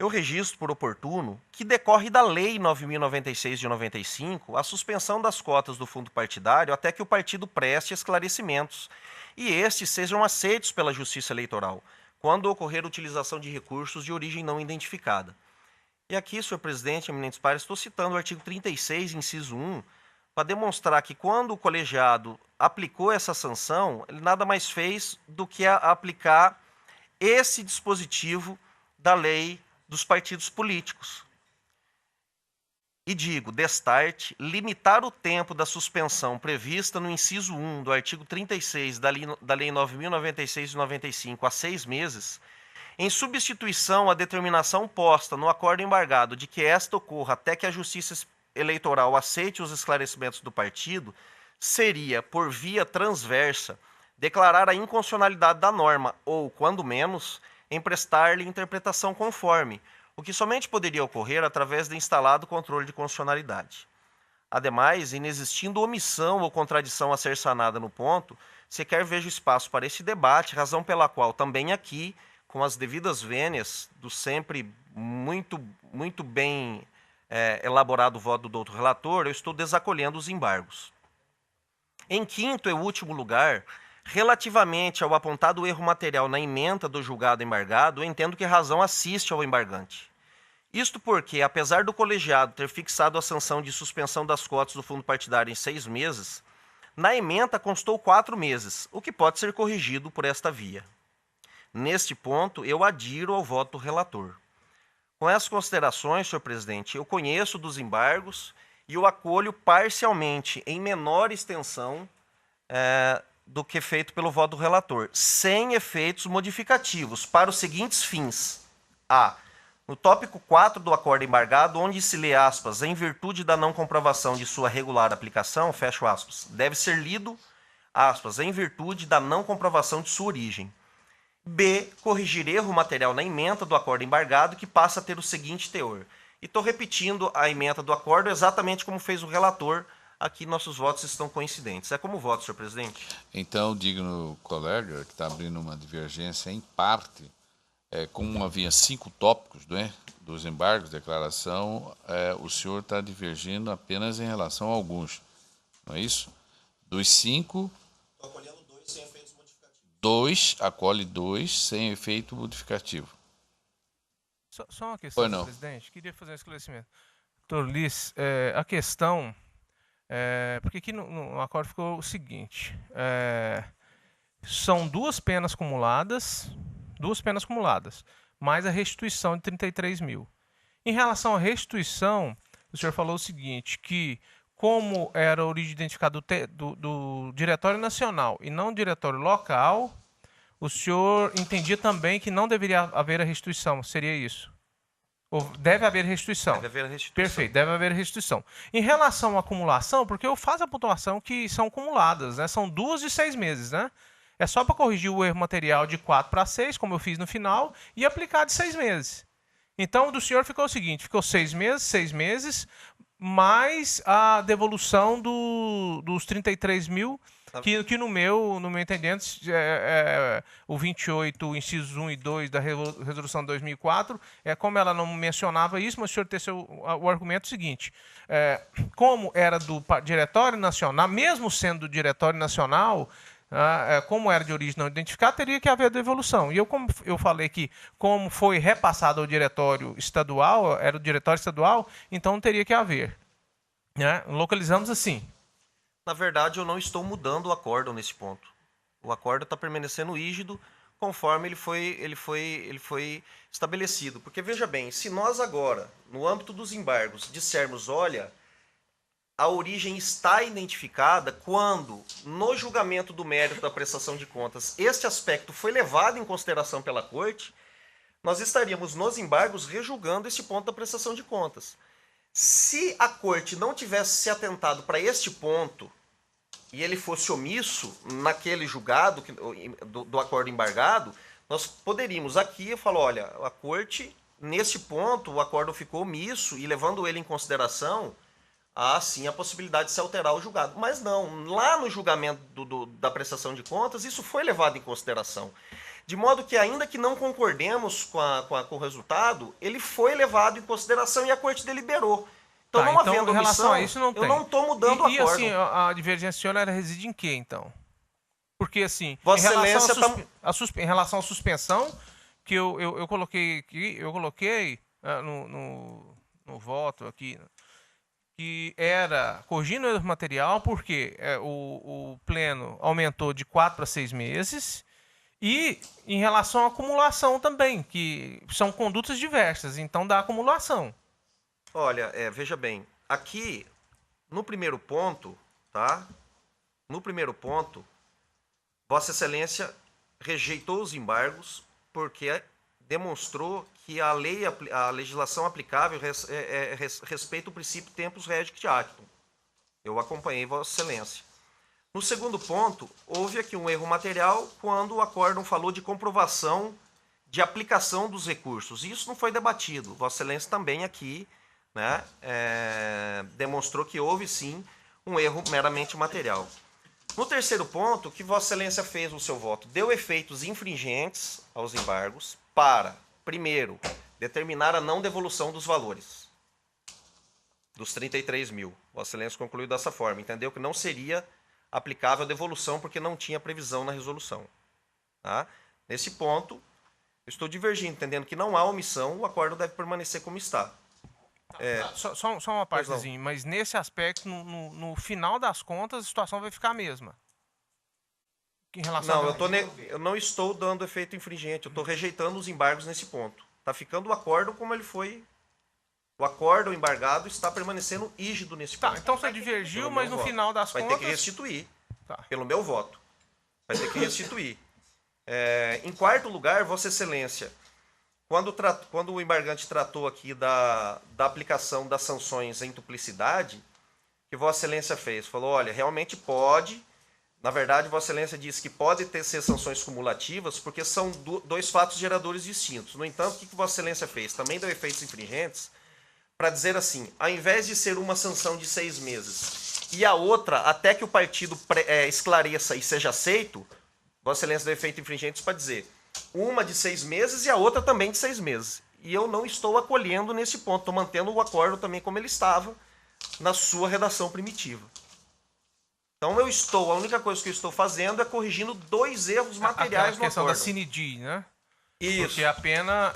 Eu registro por oportuno que decorre da Lei 9.096 de 95 a suspensão das cotas do fundo partidário até que o partido preste esclarecimentos e estes sejam aceitos pela Justiça Eleitoral, quando ocorrer utilização de recursos de origem não identificada. E aqui, senhor presidente, eminentes pares, estou citando o artigo 36, inciso 1, para demonstrar que quando o colegiado aplicou essa sanção, ele nada mais fez do que aplicar esse dispositivo da lei dos partidos políticos. E digo, destarte, limitar o tempo da suspensão prevista no inciso 1 do artigo 36 da Lei 9.096 de 95 a 6 meses, em substituição à determinação posta no acordo embargado de que esta ocorra até que a Justiça Eleitoral aceite os esclarecimentos do partido, seria, por via transversa, declarar a inconstitucionalidade da norma ou, quando menos, emprestar-lhe interpretação conforme, o que somente poderia ocorrer através do instalado controle de constitucionalidade. Ademais, inexistindo omissão ou contradição a ser sanada no ponto, sequer vejo espaço para este debate, razão pela qual também aqui, com as devidas vênias do sempre muito bem elaborado voto do doutor relator, eu estou desacolhendo os embargos. Em quinto e último lugar, relativamente ao apontado erro material na ementa do julgado embargado, eu entendo que a razão assiste ao embargante. Isto porque, apesar do colegiado ter fixado a sanção de suspensão das cotas do fundo partidário em 6 meses, na ementa constou 4 meses, o que pode ser corrigido por esta via. Neste ponto, eu adiro ao voto do relator. Com essas considerações, senhor presidente, eu conheço dos embargos e eu acolho parcialmente, em menor extensão do que feito pelo voto do relator, sem efeitos modificativos, para os seguintes fins. A. No tópico 4 do acordo embargado, onde se lê aspas, em virtude da não comprovação de sua regular aplicação, fecho aspas, deve ser lido aspas, em virtude da não comprovação de sua origem. B. Corrigir erro material na ementa do acordo embargado, que passa a ter o seguinte teor. E estou repetindo a ementa do acordo exatamente como fez o relator. Aqui nossos votos estão coincidentes. É como voto, senhor presidente? Então, digno colega, que está abrindo uma divergência em parte, como havia 5 tópicos, né, dos embargos, declaração, o senhor está divergindo apenas em relação a alguns, não é isso? Dos 5... Estou acolhendo 2 sem efeitos modificativos. Acolhe 2 sem efeito modificativo. Só uma questão, presidente. Queria fazer um esclarecimento. Doutor Liz, a questão... porque aqui no acordo ficou o seguinte. São 2 penas acumuladas, mais a restituição de 33 mil. Em relação à restituição, o senhor falou o seguinte, que como era a origem identificada do Diretório Nacional e não do Diretório Local, o senhor entendia também que não deveria haver a restituição, seria isso? Ou deve haver restituição? Deve haver restituição. Perfeito, deve haver restituição. Em relação à acumulação, porque eu faço a pontuação que são acumuladas, né? São 2 de 6 meses, né? É só para corrigir o erro material de 4 para 6, como eu fiz no final, e aplicar de 6 meses. Então, do senhor ficou o seguinte, ficou 6 meses, mais a devolução dos 33 mil, que no meu entendimento, o 28, incisos 1 e 2 da Resolução 2004, como ela não mencionava isso, mas o senhor tem o argumento seguinte, como era do Diretório Nacional, mesmo sendo do Diretório Nacional, como era de origem não identificada, teria que haver devolução. E como eu falei que, como foi repassado ao diretório estadual, era o diretório estadual, então teria que haver. Né? Localizamos assim. Na verdade, eu não estou mudando o acórdão nesse ponto. O acórdão está permanecendo rígido conforme ele foi estabelecido. Porque, veja bem, se nós agora, no âmbito dos embargos, dissermos, olha, a origem está identificada quando, no julgamento do mérito da prestação de contas, este aspecto foi levado em consideração pela Corte, nós estaríamos, nos embargos, rejulgando esse ponto da prestação de contas. Se a Corte não tivesse se atentado para este ponto e ele fosse omisso naquele julgado do acordo embargado, nós poderíamos aqui falar, olha, a Corte, nesse ponto, o acordo ficou omisso e levando ele em consideração, há sim a possibilidade de se alterar o julgado. Mas não, lá no julgamento da prestação de contas, isso foi levado em consideração. De modo que, ainda que não concordemos com o resultado, ele foi levado em consideração e a Corte deliberou. Então, não havendo omissão, eu não estou mudando o acordo. E assim, a divergência senhora reside em quê, então? Porque, assim, em relação à suspensão, que eu coloquei aqui, no voto aqui, que era corrigindo o erro material, porque o pleno aumentou de 4 para 6 meses, e em relação à acumulação também, que são condutas diversas, então dá acumulação. Olha, veja bem, aqui, no primeiro ponto, tá? No primeiro ponto, Vossa Excelência rejeitou os embargos porque demonstrou que a legislação aplicável respeita o princípio tempus regit actum. Eu acompanhei Vossa Excelência. No segundo ponto, houve aqui um erro material quando o acórdão falou de comprovação de aplicação dos recursos. Isso não foi debatido. Vossa Excelência também aqui, né, demonstrou que houve sim um erro meramente material. No terceiro ponto, o que Vossa Excelência fez no seu voto? Deu efeitos infringentes aos embargos para, primeiro, determinar a não devolução dos valores, dos 33 mil. Vossa Excelência concluiu dessa forma. Entendeu que não seria aplicável a devolução porque não tinha previsão na resolução. Tá? Nesse ponto, eu estou divergindo, entendendo que não há omissão, o acordo deve permanecer como está. Só uma partezinha, mas nesse aspecto, no final das contas, a situação vai ficar a mesma. Em relação eu não estou dando efeito infringente, eu estou rejeitando os embargos nesse ponto. Está ficando o acordo como ele foi. O acordo embargado está permanecendo rígido nesse ponto. Tá, então você divergiu, mas no final das contas... Vai ter que restituir, tá, pelo meu voto. Vai ter que restituir. Em quarto lugar, Vossa Excelência, quando o embargante tratou aqui da aplicação das sanções em duplicidade, o que Vossa Excelência fez? Falou, olha, realmente pode. Na verdade, Vossa Excelência disse que pode ser sanções cumulativas, porque são dois fatos geradores distintos. No entanto, o que Vossa Excelência fez? Também deu efeitos infringentes, para dizer assim, ao invés de ser uma sanção de 6 meses e a outra, até que o partido esclareça e seja aceito, Vossa Excelência deu efeito infringentes para dizer uma de 6 meses e a outra também de 6 meses. E eu não estou acolhendo nesse ponto, estou mantendo o acordo também como ele estava na sua redação primitiva. Então a única coisa que eu estou fazendo é corrigindo 2 erros materiais no acordo. A questão da sine die, né? Isso. Porque a pena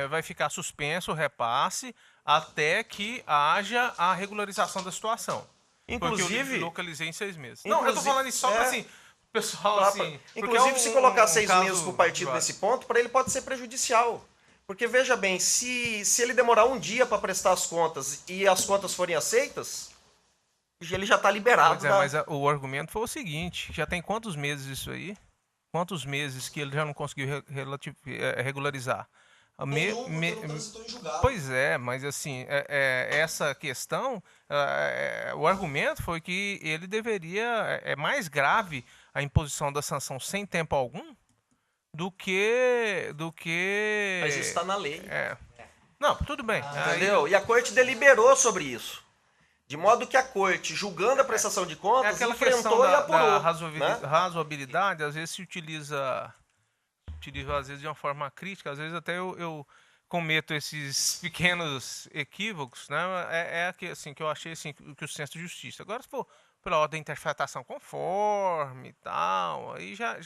vai ficar suspenso o repasse até que haja a regularização da situação. Inclusive... Porque eu localizei em 6 meses. Não, eu estou falando isso só para assim... Pessoal, assim, inclusive, se colocar 6 meses para o partido nesse ponto, para ele pode ser prejudicial. Porque, veja bem, se ele demorar um dia para prestar as contas e as contas forem aceitas, ele já está liberado. Mas o argumento foi o seguinte, já tem quantos meses isso aí? Quantos meses que ele já não conseguiu regularizar? Pois é, mas assim, essa questão, o argumento foi que ele deveria, é mais grave a imposição da sanção sem tempo algum do que... Mas isso está na lei. Não, tudo bem. Entendeu? E a Corte deliberou sobre isso. De modo que a Corte, julgando a prestação de contas, aquela enfrentou e apurou. Da razoabilidade, às vezes se utiliza às vezes de uma forma crítica, às vezes até eu cometo esses pequenos equívocos, né? Assim, que eu achei assim, que o senso de justiça. Agora, se for pela ordem de interpretação conforme e tal, aí já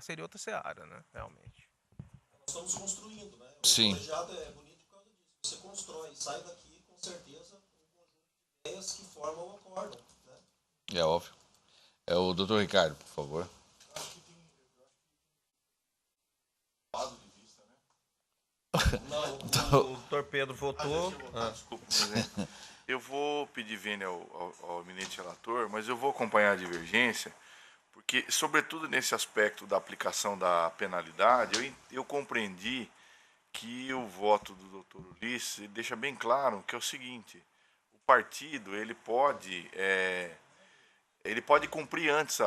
seria outra seara, né? Realmente. Nós estamos construindo, né? Sim. O colegiado é bonito por causa disso. Você constrói, sai daqui com certeza um conjunto de ideias que formam o acordo. Né? É óbvio. O doutor Ricardo, por favor. O doutor Pedro votou. Desculpa, presidente. Eu vou pedir vênia ao eminente relator, mas eu vou acompanhar a divergência, porque, sobretudo nesse aspecto da aplicação da penalidade, eu compreendi que o voto do doutor Ulisses deixa bem claro que é o seguinte: o partido ele pode cumprir antes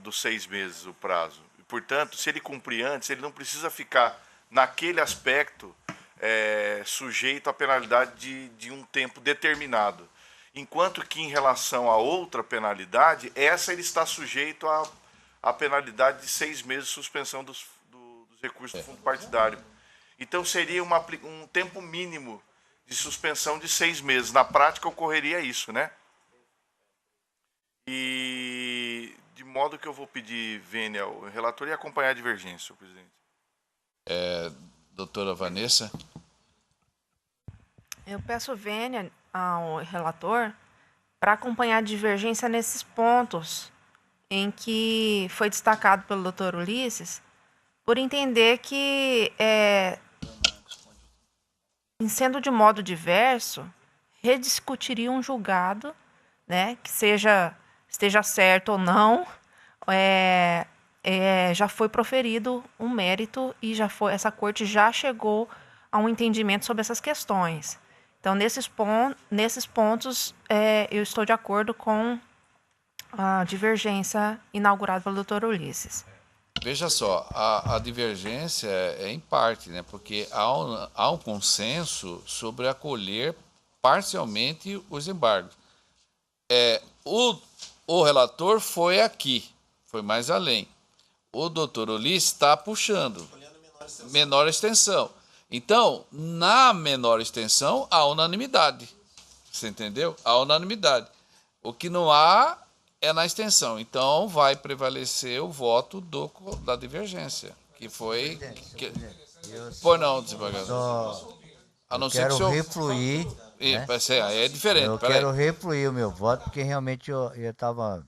dos 6 meses o prazo. E, portanto, se ele cumprir antes, ele não precisa ficar naquele aspecto sujeito à penalidade de um tempo determinado. Enquanto que em relação a outra penalidade, essa ele está sujeito à penalidade de 6 meses de suspensão dos recursos do fundo partidário. Então seria um tempo mínimo de suspensão de 6 meses. Na prática ocorreria isso, né? E de modo que eu vou pedir vênia ao relator e acompanhar a divergência, senhor presidente. Doutora Vanessa. Eu peço vênia ao relator para acompanhar a divergência nesses pontos em que foi destacado pelo doutor Ulisses, por entender que, em sendo de modo diverso, rediscutiria um julgado, né, que esteja certo ou não, já foi proferido um mérito e essa corte já chegou a um entendimento sobre essas questões. Então, nesses pontos, eu estou de acordo com a divergência inaugurada pelo doutor Ulisses. Veja só, a divergência é em parte, né? Porque há um consenso sobre acolher parcialmente os embargos. O relator foi aqui, foi mais além. O doutor Ulisses está puxando menor extensão. Então, na menor extensão, há unanimidade. Você entendeu? Há unanimidade. O que não há é na extensão. Então, vai prevalecer o voto da divergência, que foi... Pois não, desembargador. A não ser que o senhor... refluir, né? É diferente. Eu quero refluir o meu voto, porque realmente eu estava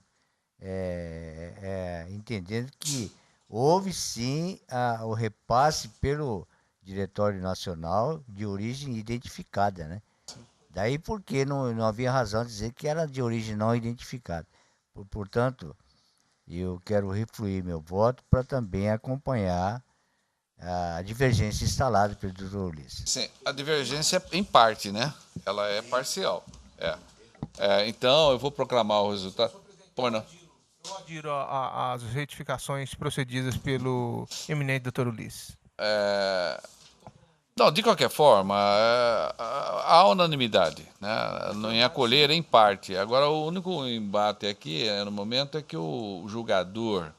entendendo que houve sim o repasse pelo Diretório Nacional de origem identificada, né? Daí porque não havia razão de dizer que era de origem não identificada. Portanto, eu quero refluir meu voto para também acompanhar a divergência instalada pelo doutor Ulisses. Sim, a divergência é em parte, né? Ela é parcial. Então, eu vou proclamar o resultado. Pois não. Eu adiro às retificações procedidas pelo eminente doutor Ulisses. Não, de qualquer forma, há unanimidade, né? Em acolher em parte. Agora, o único embate aqui, no momento, é que o julgador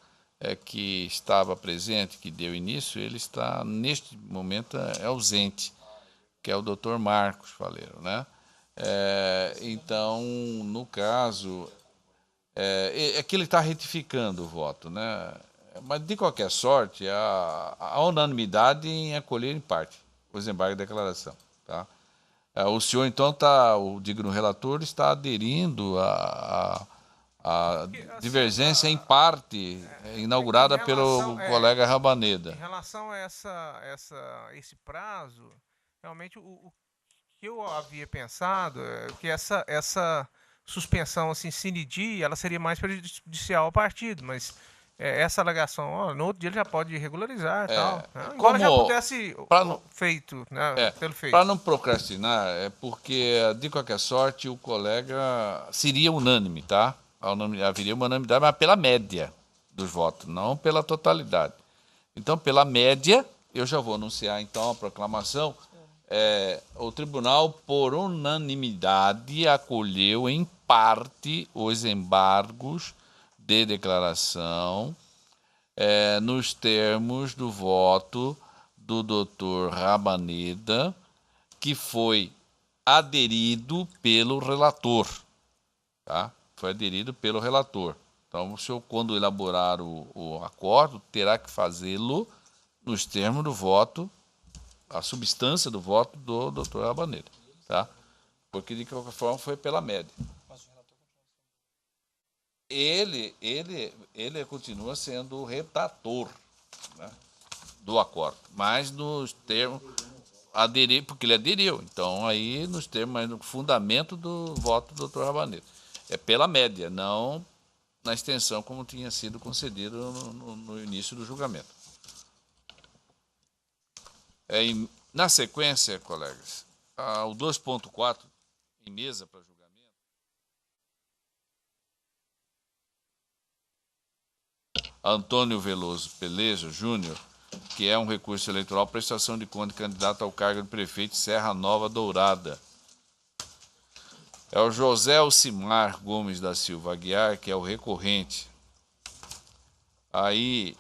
que estava presente, que deu início, ele está, neste momento, ausente, que é o doutor Marcos Faleiro, né? Então, no caso, é que ele está retificando o voto, né? Mas, de qualquer sorte, há unanimidade em acolher em parte os embargos de declaração, tá? O senhor, então, o digno relator, está aderindo à divergência em parte inaugurada pelo colega Rabaneda. Em relação a esse prazo, realmente o que eu havia pensado é que essa suspensão assim, sine die, ela seria mais prejudicial ao partido, mas essa alegação, no outro dia ele já pode regularizar e tal. Né? Embora já pudesse feito, né? Pelo feito. Para não procrastinar, porque, de qualquer sorte, o colega seria unânime, tá? Haveria uma unanimidade, mas pela média dos votos, não pela totalidade. Então, pela média, eu já vou anunciar, então, a proclamação. O tribunal, por unanimidade, acolheu em parte os embargos de declaração nos termos do voto do doutor Rabaneda, que foi aderido pelo relator, tá? Foi aderido pelo relator. Então, o senhor, quando elaborar o acordo, terá que fazê-lo nos termos do voto, a substância do voto do doutor Rabaneda, tá? Porque, de qualquer forma, foi pela média. Ele continua sendo o redator, né, do acordo, mas nos termos porque ele aderiu. Então, aí, nos termos, mas no fundamento do voto do doutor Rabaneda. É pela média, não na extensão como tinha sido concedido no início do julgamento. Na sequência, colegas, o 2.4 em mesa para julgamento. Antônio Veloso Pelejo Júnior, que é um recurso eleitoral, prestação de conta de candidato ao cargo de prefeito de Serra Nova Dourada. É o José Alcimar Gomes da Silva Aguiar, que é o recorrente. Aí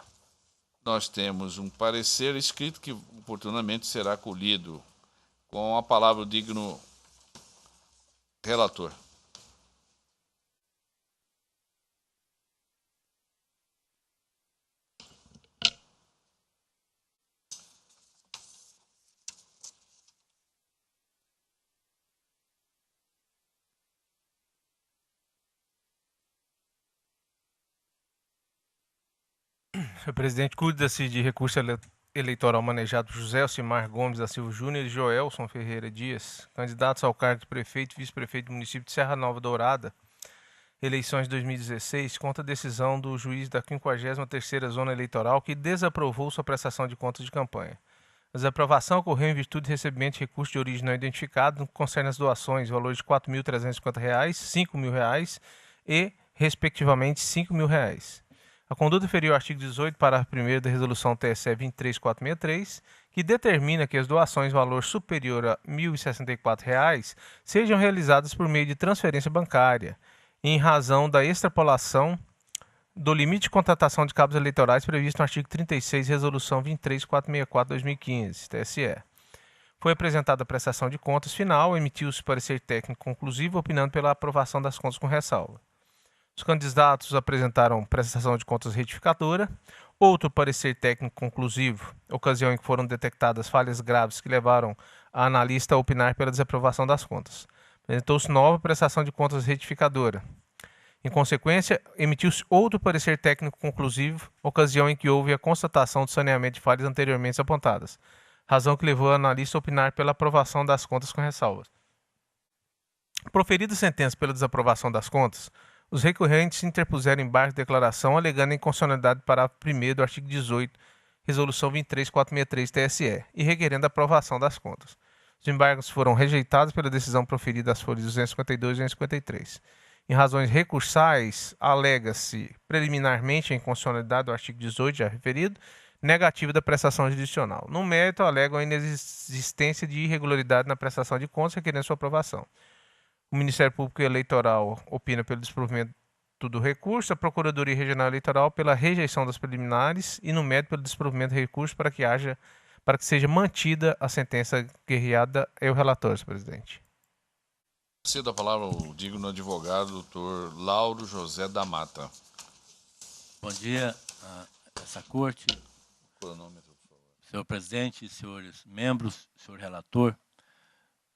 nós temos um parecer escrito que oportunamente será acolhido. Com a palavra o digno relator. Senhor presidente, cuida-se de recurso eleitoral manejado por José Alcimar Gomes da Silva Júnior e Joelson Ferreira Dias, candidatos ao cargo de prefeito e vice-prefeito do município de Serra Nova Dourada, eleições de 2016, contra a decisão do juiz da 53ª Zona Eleitoral que desaprovou sua prestação de contas de campanha. A desaprovação ocorreu em virtude de recebimento de recurso de origem não identificado, no que concerne as doações, valor de R$ 4.350, R$ 5.000 e, respectivamente, R$ 5.000. A conduta feriu o artigo 18, parágrafo 1º da Resolução TSE 23463, que determina que as doações valor superior a R$ 1.064 sejam realizadas por meio de transferência bancária, em razão da extrapolação do limite de contratação de cabos eleitorais previsto no artigo 36, Resolução 23464/2015, TSE. Foi apresentada a prestação de contas final, emitiu-se parecer técnico conclusivo, opinando pela aprovação das contas com ressalva. Os candidatos apresentaram prestação de contas retificadora, outro parecer técnico conclusivo, ocasião em que foram detectadas falhas graves que levaram a analista a opinar pela desaprovação das contas. Apresentou-se nova prestação de contas retificadora. Em consequência, emitiu-se outro parecer técnico conclusivo, ocasião em que houve a constatação do saneamento de falhas anteriormente apontadas, razão que levou a analista a opinar pela aprovação das contas com ressalvas. Proferida a sentença pela desaprovação das contas, os recorrentes interpuseram embargo de declaração alegando a inconstitucionalidade do parágrafo 1º do artigo 18, Resolução 23463 TSE, e requerendo a aprovação das contas. Os embargos foram rejeitados pela decisão proferida às folhas 252 e 253. Em razões recursais, alega-se preliminarmente a inconstitucionalidade do artigo 18 já referido, negativa da prestação jurisdicional. No mérito, alegam a inexistência de irregularidade na prestação de contas, requerendo sua aprovação. O Ministério Público Eleitoral opina pelo desprovimento do recurso, a Procuradoria Regional Eleitoral pela rejeição das preliminares e, no mérito, pelo desprovimento do recurso para que seja mantida a sentença guerreada. É o relator, senhor presidente. Cedo a palavra ao digno advogado, doutor Lauro José da Mata. Bom dia a essa corte, Cronômetro, por favor. senhor presidente, senhores membros, senhor relator,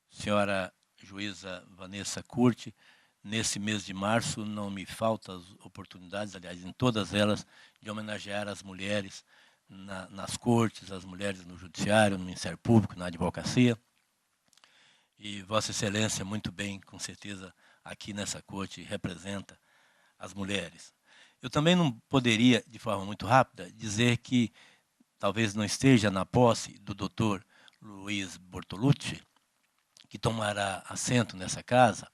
senhora juíza Vanessa Curti. Nesse mês de março não me faltam as oportunidades, aliás, em todas elas, de homenagear as mulheres nas cortes, as mulheres no judiciário, no Ministério Público, na advocacia. E Vossa Excelência, muito bem, com certeza, aqui nessa corte representa as mulheres. Eu também não poderia, de forma muito rápida, dizer que talvez não esteja na posse do doutor Luiz Bortolucci, que tomará assento nessa casa,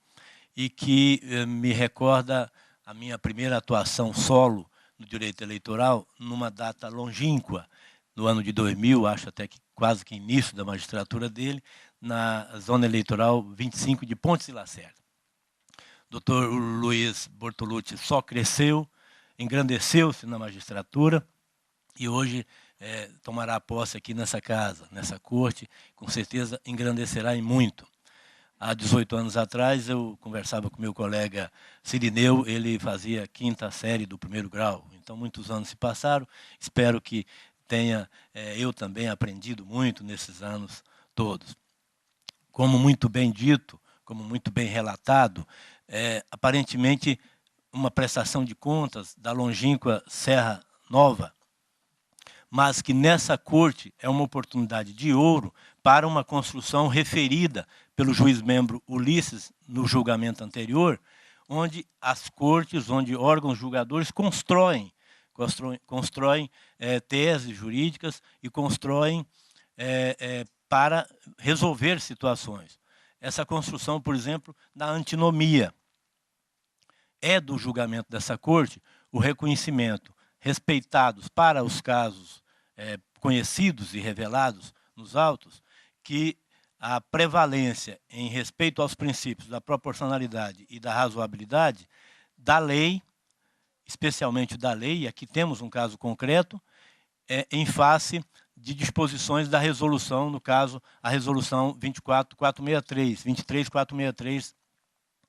e que me recorda a minha primeira atuação solo no direito eleitoral, numa data longínqua, no ano de 2000, acho até que quase que início da magistratura dele, na zona eleitoral 25 de Pontes e Lacerda. Doutor Luiz Bortolucci só cresceu, engrandeceu-se na magistratura e hoje tomará posse aqui nessa casa, nessa corte, com certeza engrandecerá em muito. Há 18 anos atrás, eu conversava com meu colega Cirineu, ele fazia a 5ª série do 1º grau. Então, muitos anos se passaram, espero que tenha eu também aprendido muito nesses anos todos. Como muito bem dito, como muito bem relatado, aparentemente uma prestação de contas da longínqua Serra Nova, mas que nessa corte é uma oportunidade de ouro para uma construção referida pelo juiz-membro Ulisses no julgamento anterior, onde as cortes, onde órgãos julgadores constroem teses jurídicas e constroem para resolver situações. Essa construção, por exemplo, da antinomia. É do julgamento dessa corte o reconhecimento, respeitados para os casos conhecidos e revelados nos autos, que a prevalência em respeito aos princípios da proporcionalidade e da razoabilidade da lei, especialmente da lei, e aqui temos um caso concreto, em face de disposições da resolução, no caso, a resolução 23463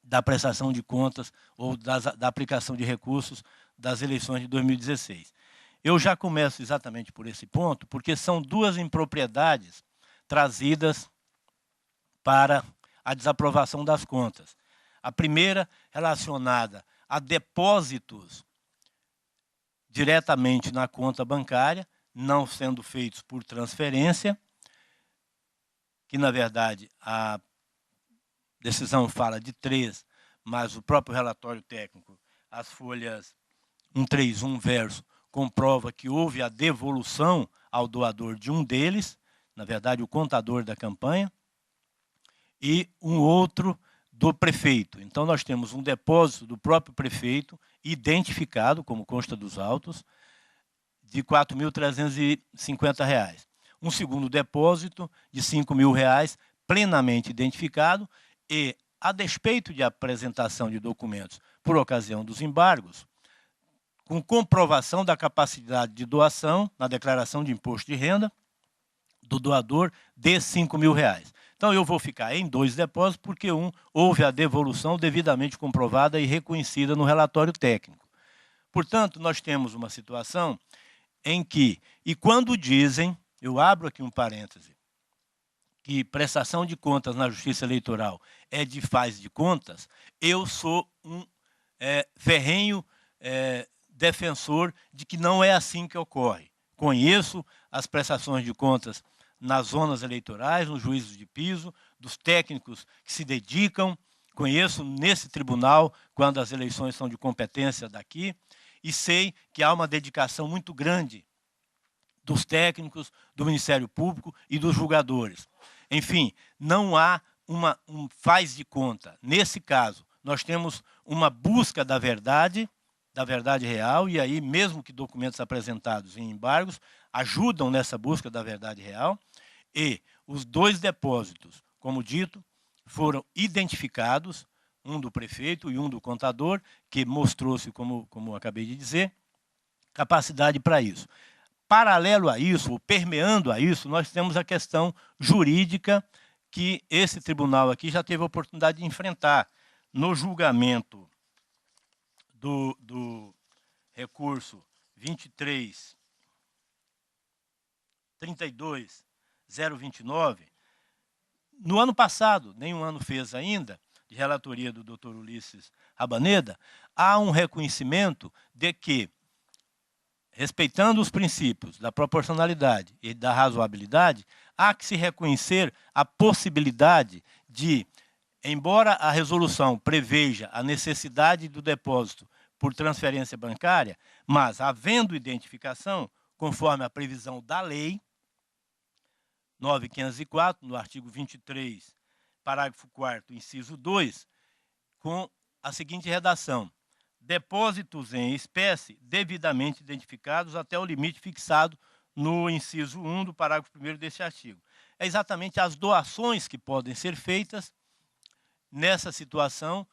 da prestação de contas ou da aplicação de recursos das eleições de 2016. Eu já começo exatamente por esse ponto, porque são duas impropriedades trazidas para a desaprovação das contas. A primeira relacionada a depósitos diretamente na conta bancária, não sendo feitos por transferência, que, na verdade, a decisão fala de 3, mas o próprio relatório técnico, as folhas 131 verso, comprova que houve a devolução ao doador de um deles, na verdade, o contador da campanha, e um outro do prefeito. Então, nós temos um depósito do próprio prefeito, identificado, como consta dos autos, de R$ 4.350. Um segundo depósito de R$ 5.000, plenamente identificado, e, a despeito de apresentação de documentos por ocasião dos embargos, com comprovação da capacidade de doação na declaração de imposto de renda do doador de R$ 5.000. Então, eu vou ficar em 2 depósitos, porque houve a devolução devidamente comprovada e reconhecida no relatório técnico. Portanto, nós temos uma situação em que, e quando dizem, eu abro aqui um parêntese, que prestação de contas na Justiça Eleitoral é de faz de contas, eu sou um ferrenho defensor de que não é assim que ocorre. Conheço as prestações de contas nas zonas eleitorais, nos juízos de piso, dos técnicos que se dedicam, conheço nesse tribunal, quando as eleições são de competência daqui, e sei que há uma dedicação muito grande dos técnicos, do Ministério Público e dos julgadores. Enfim, não há um faz de conta. Nesse caso, nós temos uma busca da verdade real, e aí, mesmo que documentos apresentados em embargos, ajudam nessa busca da verdade real, e os 2 depósitos, como dito, foram identificados, um do prefeito e um do contador, que mostrou-se, como acabei de dizer, capacidade para isso. Paralelo a isso, ou permeando a isso, nós temos a questão jurídica que esse tribunal aqui já teve a oportunidade de enfrentar. No julgamento do recurso 23.32.029, no ano passado, nem um ano fez ainda, de relatoria do Dr. Ulisses Rabaneda, há um reconhecimento de que, respeitando os princípios da proporcionalidade e da razoabilidade, há que se reconhecer a possibilidade de, embora a resolução preveja a necessidade do depósito por transferência bancária, mas havendo identificação, conforme a previsão da lei 9.504, no artigo 23, parágrafo 4º, inciso 2, com a seguinte redação: depósitos em espécie devidamente identificados até o limite fixado no inciso 1 do parágrafo 1º deste artigo. É exatamente as doações que podem ser feitas. Nessa situação,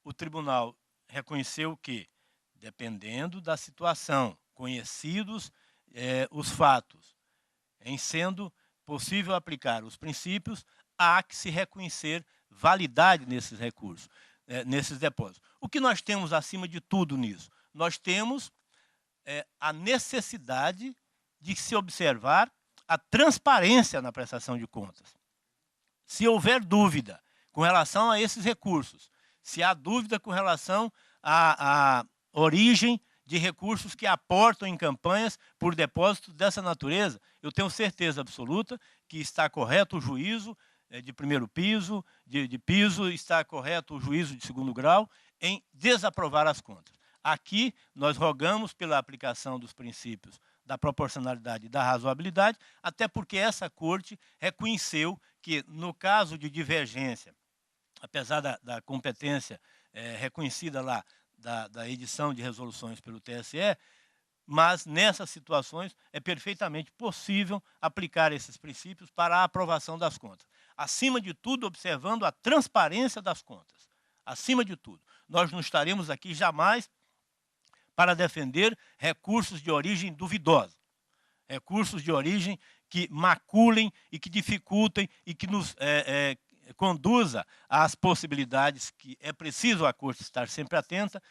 o tribunal reconheceu que, dependendo da situação, conhecidos os fatos, em sendo possível aplicar os princípios, há que se reconhecer validade nesses recursos, nesses depósitos. O que nós temos acima de tudo nisso? Nós temos a necessidade de se observar a transparência na prestação de contas. Se houver dúvida com relação a esses recursos, se há dúvida com relação à origem de recursos que aportam em campanhas por depósitos dessa natureza, eu tenho certeza absoluta que está correto o juízo de primeiro piso, de piso, está correto o juízo de segundo grau em desaprovar as contas. Aqui, nós rogamos pela aplicação dos princípios da proporcionalidade e da razoabilidade, até porque essa Corte reconheceu que, no caso de divergência, apesar da competência reconhecida lá da edição de resoluções pelo TSE, mas nessas situações é perfeitamente possível aplicar esses princípios para a aprovação das contas. Acima de tudo, observando a transparência das contas. Acima de tudo. Nós não estaremos aqui jamais para defender recursos de origem duvidosa. Recursos de origem que maculem e que dificultem e que nos conduza às possibilidades que é preciso a Corte estar sempre atenta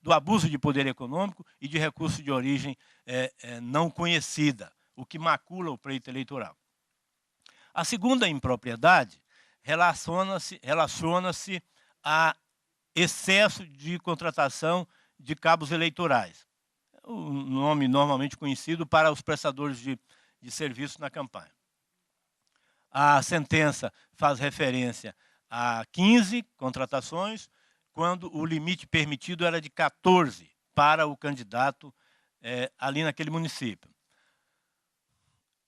do abuso de poder econômico e de recursos de origem não conhecida, o que macula o pleito eleitoral. A segunda impropriedade relaciona-se a excesso de contratação de cabos eleitorais, o nome normalmente conhecido para os prestadores de serviço na campanha. A sentença faz referência a 15 contratações, quando o limite permitido era de 14 para o candidato ali naquele município.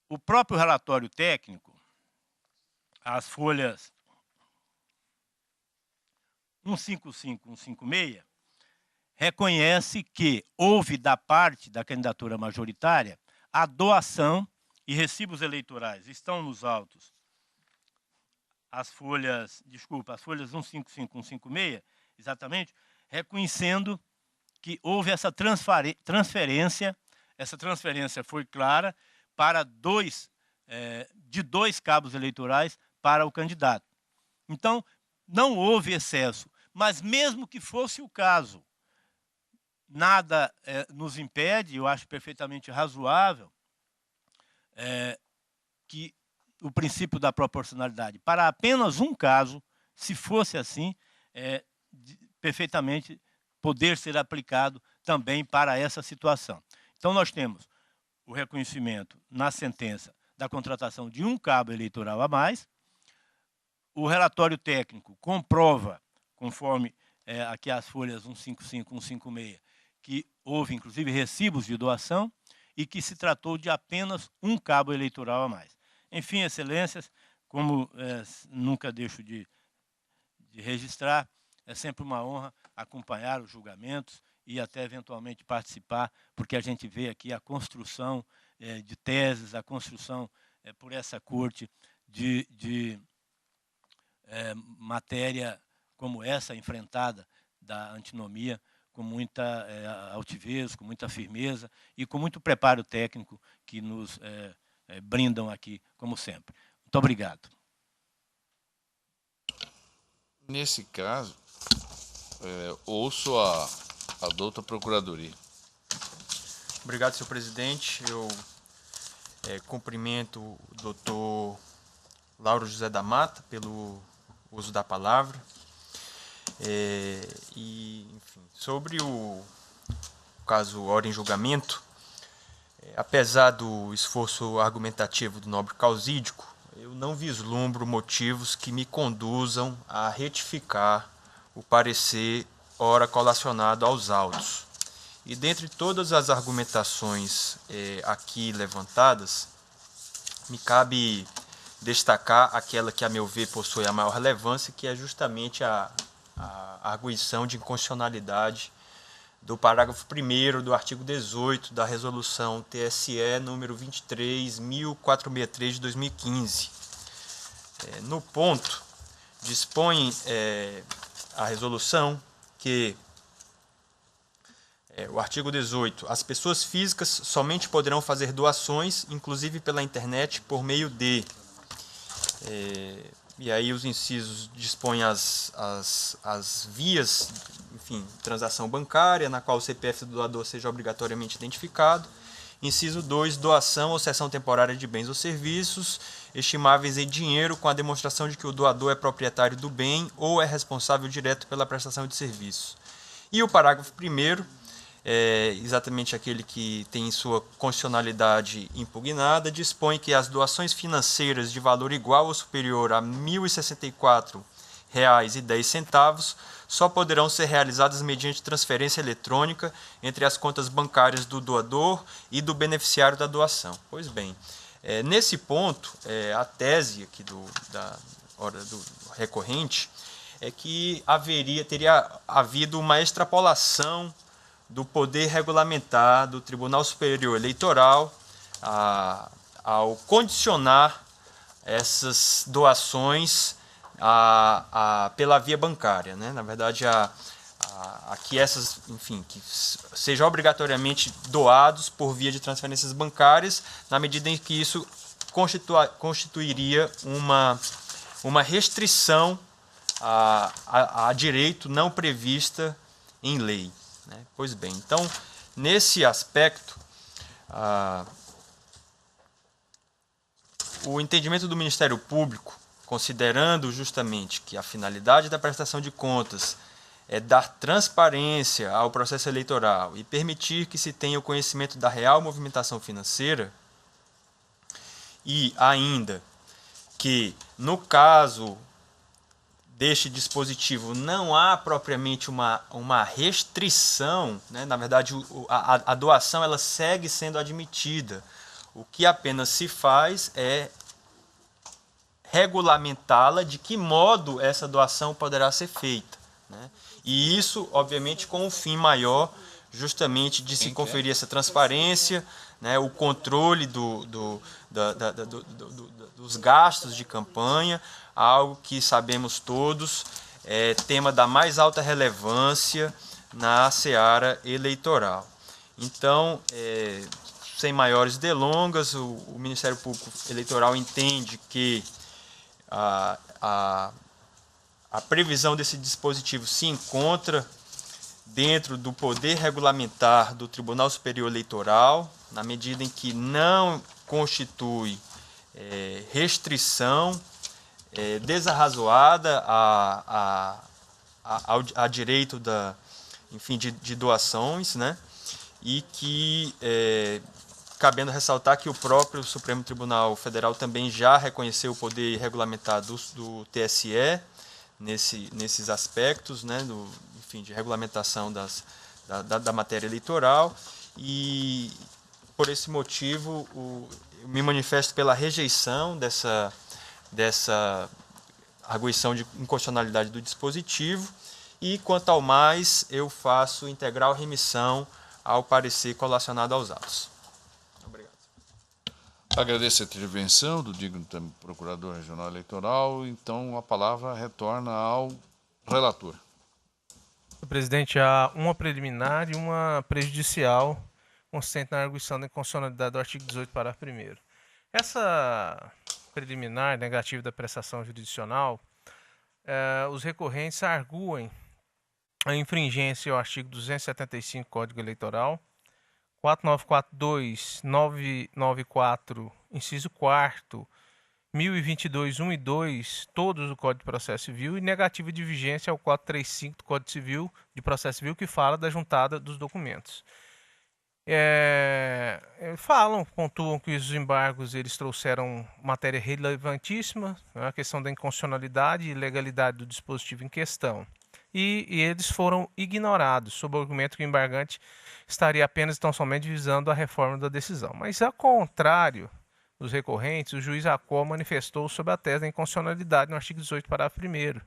O próprio relatório técnico, as folhas 155, 156, reconhece que houve da parte da candidatura majoritária a doação e recibos eleitorais. Estão nos autos as folhas 155, 156, exatamente, reconhecendo que houve essa transferência. Essa transferência foi clara para de dois cabos eleitorais para o candidato. Então, não houve excesso, mas mesmo que fosse o caso, nada nos impede, eu acho perfeitamente razoável, que o princípio da proporcionalidade, para apenas um caso, se fosse assim, perfeitamente poder ser aplicado também para essa situação. Então, nós temos o reconhecimento na sentença da contratação de um cabo eleitoral a mais. O relatório técnico comprova, conforme aqui as folhas 155, 156, que houve, inclusive, recibos de doação e que se tratou de apenas um cabo eleitoral a mais. Enfim, excelências, como nunca deixo de registrar, é sempre uma honra acompanhar os julgamentos e até eventualmente participar, porque a gente vê aqui a construção de teses, a construção por essa corte de matéria como essa, enfrentada da antinomia, com muita altivez, com muita firmeza e com muito preparo técnico que nos brindam aqui, como sempre. Muito obrigado. Nesse caso, ouço a douta Procuradoria. Obrigado, senhor presidente. Eu cumprimento o doutor Lauro José da Mata pelo uso da palavra. Enfim, sobre o caso hora em julgamento, apesar do esforço argumentativo do nobre causídico, eu não vislumbro motivos que me conduzam a retificar o parecer ora colacionado aos autos. E dentre todas as argumentações aqui levantadas, me cabe destacar aquela que, a meu ver, possui a maior relevância, que é justamente a arguição de inconstitucionalidade do parágrafo 1º do artigo 18 da resolução TSE número 23.463 de 2015. No ponto, dispõe a resolução que o artigo 18, as pessoas físicas somente poderão fazer doações, inclusive pela internet, por meio de... E aí os incisos dispõem as vias, enfim, transação bancária, na qual o CPF do doador seja obrigatoriamente identificado. Inciso 2, doação ou cessão temporária de bens ou serviços estimáveis em dinheiro, com a demonstração de que o doador é proprietário do bem ou é responsável direto pela prestação de serviço. E o parágrafo 1º, exatamente aquele que tem sua constitucionalidade impugnada, dispõe que as doações financeiras de valor igual ou superior a R$ 1.064,10 só poderão ser realizadas mediante transferência eletrônica entre as contas bancárias do doador e do beneficiário da doação. Pois bem, nesse ponto, a tese aqui do recorrente é que teria havido uma extrapolação do poder regulamentar do Tribunal Superior Eleitoral ao condicionar essas doações pela via bancária, né? Na verdade, aqui essas, enfim, que sejam obrigatoriamente doados por via de transferências bancárias, na medida em que isso constituiria uma restrição a direito não prevista em lei. Pois bem, então, nesse aspecto, o entendimento do Ministério Público, considerando justamente que a finalidade da prestação de contas é dar transparência ao processo eleitoral e permitir que se tenha o conhecimento da real movimentação financeira, e ainda que, no caso deste dispositivo, não há propriamente uma restrição, né? Na verdade, a doação ela segue sendo admitida. O que apenas se faz é regulamentá-la de que modo essa doação poderá ser feita, né? E isso, obviamente, com um fim maior, justamente de se conferir essa transparência, né, o controle dos gastos de campanha, algo que sabemos todos é tema da mais alta relevância na seara eleitoral. Então, sem maiores delongas, o Ministério Público Eleitoral entende que a previsão desse dispositivo se encontra dentro do poder regulamentar do Tribunal Superior Eleitoral, na medida em que não constitui restrição desarrazoada a direito de doações, né? E que, cabendo ressaltar que o próprio Supremo Tribunal Federal também já reconheceu o poder regulamentar do TSE nesses aspectos, né? De regulamentação da matéria eleitoral, e por esse motivo eu me manifesto pela rejeição dessa arguição de inconstitucionalidade do dispositivo, e quanto ao mais eu faço integral remissão ao parecer colacionado aos autos. Obrigado. Agradeço a intervenção do digno Procurador Regional Eleitoral. Então a palavra retorna ao relator. Presidente, há uma preliminar e uma prejudicial consistente na arguição da inconstitucionalidade do artigo 18, parágrafo 1º. Essa preliminar negativa da prestação jurisdicional, os recorrentes arguem a infringência ao artigo 275 do Código Eleitoral, 4942, 994, inciso 4º, 1022, 1 e 2, todos do Código de Processo Civil, e negativa de vigência ao 435 do Código Civil de Processo Civil, que fala da juntada dos documentos. Pontuam que os embargos eles trouxeram matéria relevantíssima, né, a questão da inconstitucionalidade e legalidade do dispositivo em questão. E eles foram ignorados, sob o argumento que o embargante estaria apenas tão somente visando a reforma da decisão. Mas, ao contrário dos recorrentes, o juiz Acol manifestou sobre a tese da inconstitucionalidade no artigo 18, parágrafo 1º.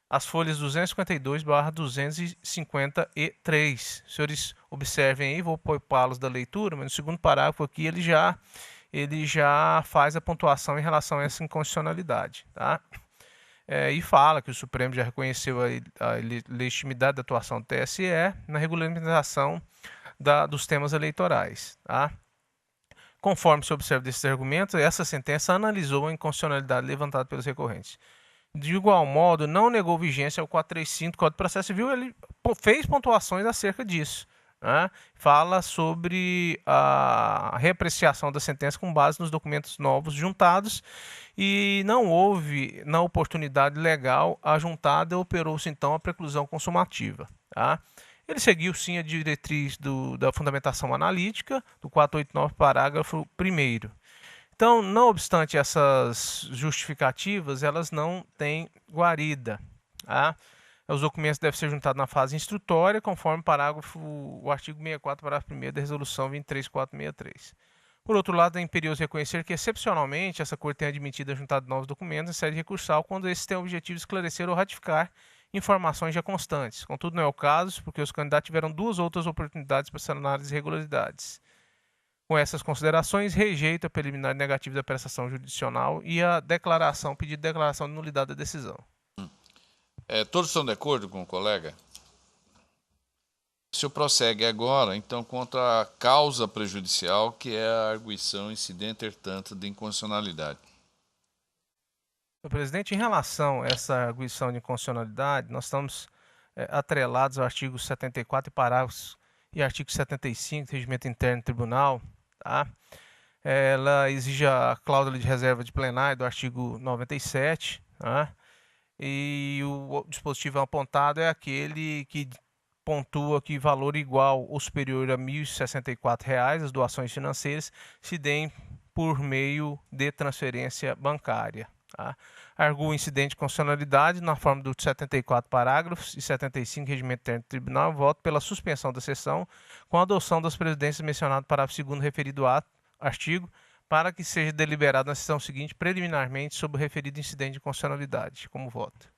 As folhas 252/253. Os senhores observem aí, vou poupá-los da leitura, mas no segundo parágrafo aqui ele já faz a pontuação em relação a essa inconstitucionalidade, tá? E fala que o Supremo já reconheceu a legitimidade da atuação do TSE na regulamentação dos temas eleitorais, tá? Conforme se observa desses argumentos, essa sentença analisou a inconstitucionalidade levantada pelos recorrentes. De igual modo, não negou vigência ao 435 do Código de Processo Civil, ele fez pontuações acerca disso, né? Fala sobre a reapreciação da sentença com base nos documentos novos juntados, e não houve, na oportunidade legal, a juntada operou-se então a preclusão consumativa, tá? Ele seguiu sim a diretriz da fundamentação analítica do 489, parágrafo 1º. Então, não obstante essas justificativas, elas não têm guarida, tá? Os documentos devem ser juntados na fase instrutória, conforme o artigo 64, parágrafo 1º da Resolução 23463. Por outro lado, é imperioso reconhecer que, excepcionalmente, essa Corte tem admitido a juntada de novos documentos em sede recursal quando esses têm o objetivo de esclarecer ou ratificar informações já constantes. Contudo, não é o caso, porque os candidatos tiveram duas outras oportunidades para sanar as irregularidades. Com essas considerações, rejeito a preliminar negativa da prestação jurisdicional e a pedido de declaração de nulidade da decisão. Todos estão de acordo com o colega? O senhor prossegue agora, então, contra a causa prejudicial, que é a arguição incidente, tanto, de inconstitucionalidade. Senhor presidente, em relação a essa arguição de inconstitucionalidade, nós estamos atrelados ao artigo 74 e artigo 75 do Regimento Interno do Tribunal, tá? Ela exige a cláusula de reserva de plenário do artigo 97, tá? E o dispositivo apontado é aquele que pontua que valor igual ou superior a R$ 1.064 as doações financeiras se deem por meio de transferência bancária. Tá? Arguo incidente de constitucionalidade na forma do 74 parágrafos e 75 Regimento Interno do Tribunal. Voto pela suspensão da sessão com a adoção das previdências mencionadas no parágrafo 2º referido artigo, para que seja deliberado na sessão seguinte preliminarmente sobre o referido incidente de constitucionalidade. Como voto.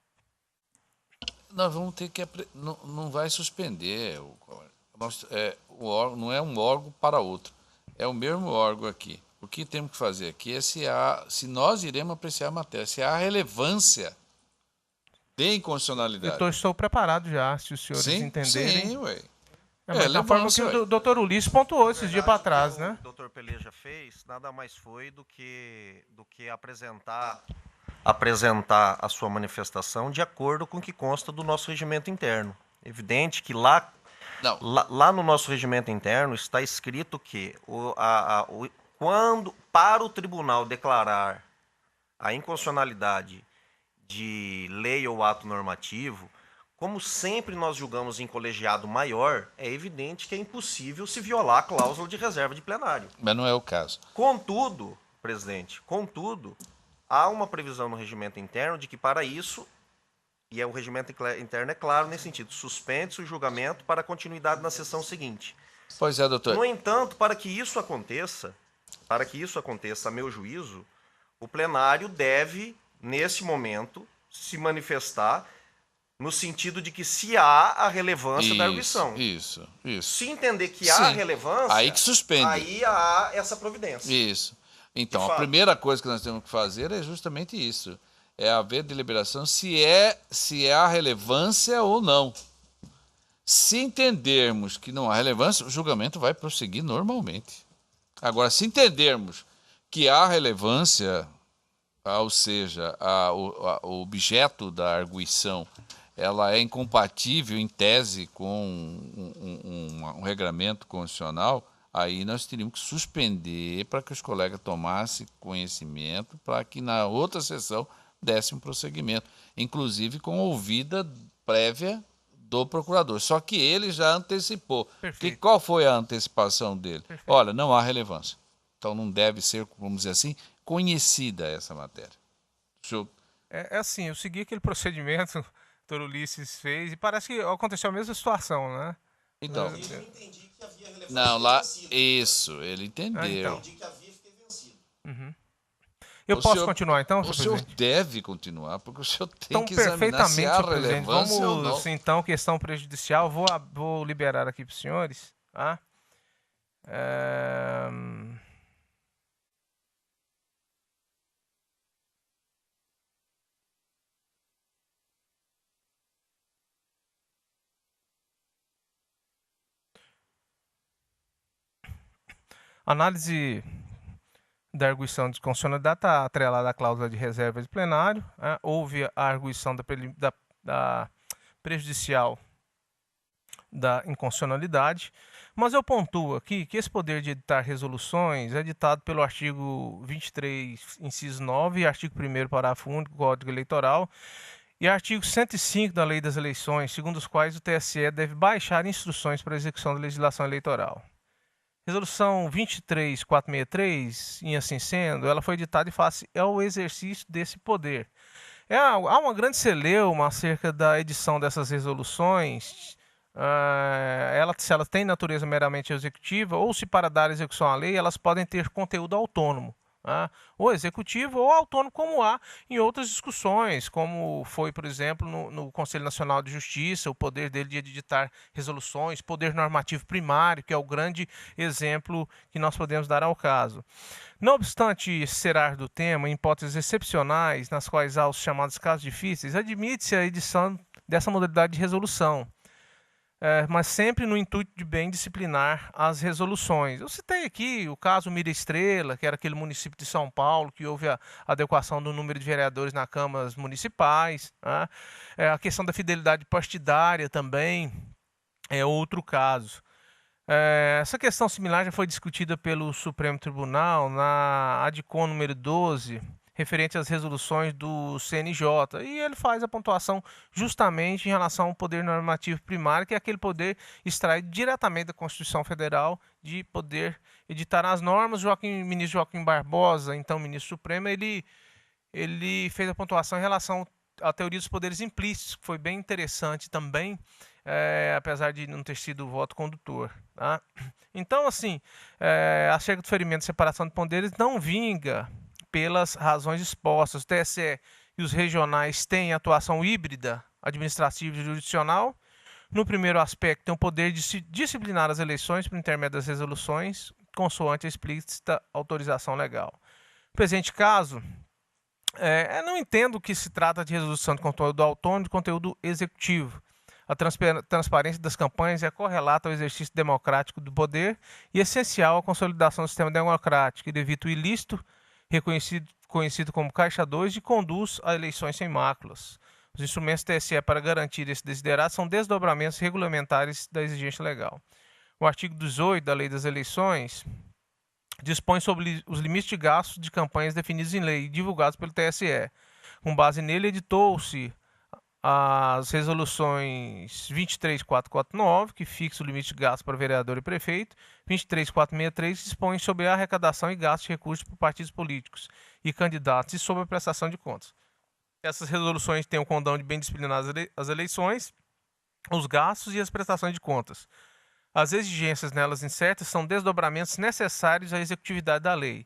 nós vamos ter que... Não vai suspender. O órgão não é um órgão para outro. É o mesmo órgão aqui. O que temos que fazer aqui é se nós iremos apreciar a matéria, se há relevância de inconstitucionalidade. Eu estou preparado já, se os senhores entenderem. Sim, ué. Mas da forma que o doutor Ulisses pontuou esses dias para trás, né? O doutor Peleja fez nada mais foi do que apresentar a sua manifestação de acordo com o que consta do nosso regimento interno. Evidente que lá no nosso regimento interno está escrito que quando para o tribunal declarar a inconstitucionalidade de lei ou ato normativo, como sempre nós julgamos em colegiado maior, é evidente que é impossível se violar a cláusula de reserva de plenário. Mas não é o caso. Contudo, presidente, há uma previsão no regimento interno de que para isso, e o regimento interno é claro nesse sentido, suspende-se o julgamento para continuidade na sessão seguinte. Pois é, doutor. No entanto, para que isso aconteça, a meu juízo, o plenário deve, nesse momento, se manifestar no sentido de que se há a relevância da arguição. Isso. Se entender que há relevância, aí que suspende. Aí há essa providência. Isso. Então, a primeira coisa que nós temos que fazer é justamente isso. É haver deliberação se há relevância ou não. Se entendermos que não há relevância, o julgamento vai prosseguir normalmente. Agora, se entendermos que há relevância, ou seja, o objeto da arguição ela é incompatível em tese com um regramento constitucional, aí nós teríamos que suspender para que os colegas tomassem conhecimento para que na outra sessão desse um prosseguimento, inclusive com ouvida prévia do procurador. Só que ele já antecipou. Qual foi a antecipação dele? Perfeito. Olha, não há relevância. Então não deve ser, vamos dizer assim, conhecida essa matéria. É assim, eu segui aquele procedimento que o doutor Ulisses fez e parece que aconteceu a mesma situação, né? Então, eu entendi que havia relevância. Não, lá, isso, ele entendeu. Eu entendi que havia e fiquei vencido. Uhum. Eu posso continuar então, senhor senhor presidente? Deve continuar, porque o senhor tem então, que examinar se há relevância ou não. Vamos, então, questão prejudicial. Vou liberar aqui para os senhores. Tá? Análise da arguição de constitucionalidade está atrelada à cláusula de reserva de plenário. Houve a arguição da prejudicial da inconstitucionalidade, mas eu pontuo aqui que esse poder de editar resoluções é ditado pelo artigo 23, inciso 9, e artigo 1º, parágrafo único do Código Eleitoral, e artigo 105 da Lei das Eleições, segundo os quais o TSE deve baixar instruções para a execução da legislação eleitoral. Resolução 23463, em assim sendo, ela foi editada em face ao exercício desse poder. Há uma grande celeuma acerca da edição dessas resoluções, se ela tem natureza meramente executiva, ou se para dar execução à lei, elas podem ter conteúdo autônomo. Ou executivo ou autônomo, como há em outras discussões, como foi, por exemplo, no Conselho Nacional de Justiça, o poder dele de editar resoluções, poder normativo primário, que é o grande exemplo que nós podemos dar ao caso. Não obstante ser árduo tema, em hipóteses excepcionais, nas quais há os chamados casos difíceis, admite-se a edição dessa modalidade de resolução. Mas sempre no intuito de bem disciplinar as resoluções. Eu citei aqui o caso Mira Estrela, que era aquele município de São Paulo, que houve a adequação do número de vereadores nas câmaras municipais. A questão da fidelidade partidária também é outro caso. Essa questão similar já foi discutida pelo Supremo Tribunal na ADCON número 12, referente às resoluções do CNJ, e ele faz a pontuação justamente em relação ao poder normativo primário, que é aquele poder extraído diretamente da Constituição Federal de poder editar as normas. O ministro Joaquim Barbosa, então ministro supremo, ele fez a pontuação em relação à teoria dos poderes implícitos, que foi bem interessante também, apesar de não ter sido o voto condutor. Tá? Então, assim, acerca do ferimento de separação de poderes não vinga pelas razões expostas. O TSE e os regionais têm atuação híbrida administrativo e jurisdicional. No primeiro aspecto, tem o poder de se disciplinar as eleições por intermédio das resoluções, consoante a explícita autorização legal. No presente caso, eu não entendo que se trata de resolução de conteúdo autônomo de conteúdo executivo. A transparência das campanhas é correlata ao exercício democrático do poder e essencial à consolidação do sistema democrático, e evita o ilícito, conhecido como Caixa 2, e conduz a eleições sem máculas. Os instrumentos do TSE para garantir esse desiderato são desdobramentos regulamentares da exigência legal. O artigo 18 da Lei das Eleições dispõe sobre os limites de gastos de campanhas definidos em lei e divulgados pelo TSE. Com base nele, editou-se as resoluções 23449, que fixa o limite de gastos para vereador e prefeito, 23463, que dispõe sobre a arrecadação e gasto de recursos por partidos políticos e candidatos e sobre a prestação de contas. Essas resoluções têm o condão de bem disciplinar as eleições, os gastos e as prestações de contas. As exigências nelas incertas são desdobramentos necessários à executividade da lei.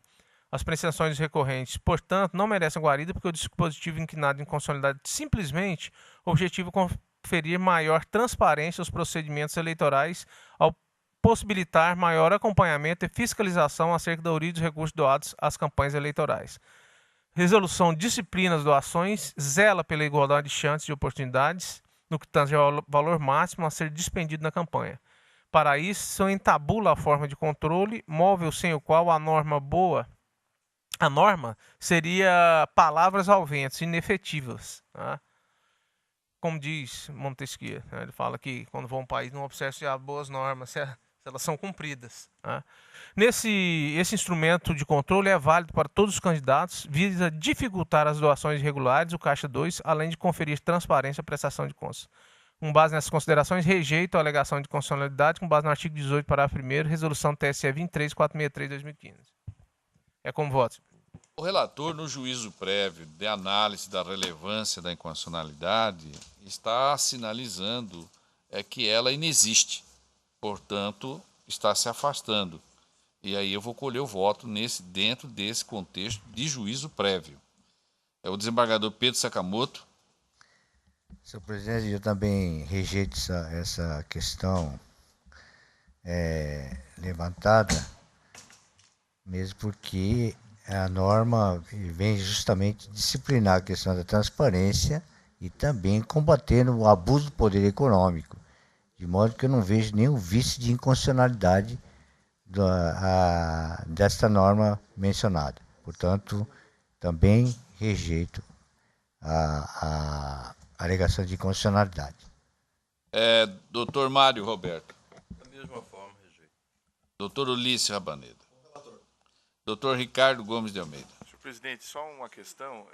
As pretensões recorrentes, portanto, não merecem guarida, porque o dispositivo inclinado em constitucionalidade simplesmente objetivo conferir maior transparência aos procedimentos eleitorais ao possibilitar maior acompanhamento e fiscalização acerca da origem dos recursos doados às campanhas eleitorais. Resolução disciplina as doações, zela pela igualdade de chances e oportunidades, no que tange ao valor máximo a ser dispendido na campanha. Para isso, entabula a forma de controle, móvel sem o qual a norma seria palavras ao vento, inefetivas. Tá? Como diz Montesquieu, né? Ele fala que quando vai a um país não observa se há boas normas, se elas são cumpridas. Tá? Esse instrumento de controle é válido para todos os candidatos, visa dificultar as doações irregulares, o Caixa 2, além de conferir transparência à prestação de contas. Com base nessas considerações, rejeito a alegação de constitucionalidade com base no artigo 18, parágrafo 1º, resolução TSE 23463/2015. É como voto. O relator, no juízo prévio de análise da relevância da inconstitucionalidade, está sinalizando que ela inexiste. Portanto, está se afastando. E aí eu vou colher o voto dentro desse contexto de juízo prévio. É o desembargador Pedro Sakamoto. Senhor presidente, eu também rejeito essa questão levantada, mesmo porque a norma vem justamente disciplinar a questão da transparência e também combatendo o abuso do poder econômico, de modo que eu não vejo nenhum vício de inconstitucionalidade desta norma mencionada. Portanto, também rejeito a alegação de inconstitucionalidade. Doutor Mário Roberto. Da mesma forma, rejeito. Doutor Ulisses Rabaneda. Doutor Ricardo Gomes de Almeida. Senhor presidente, só uma questão.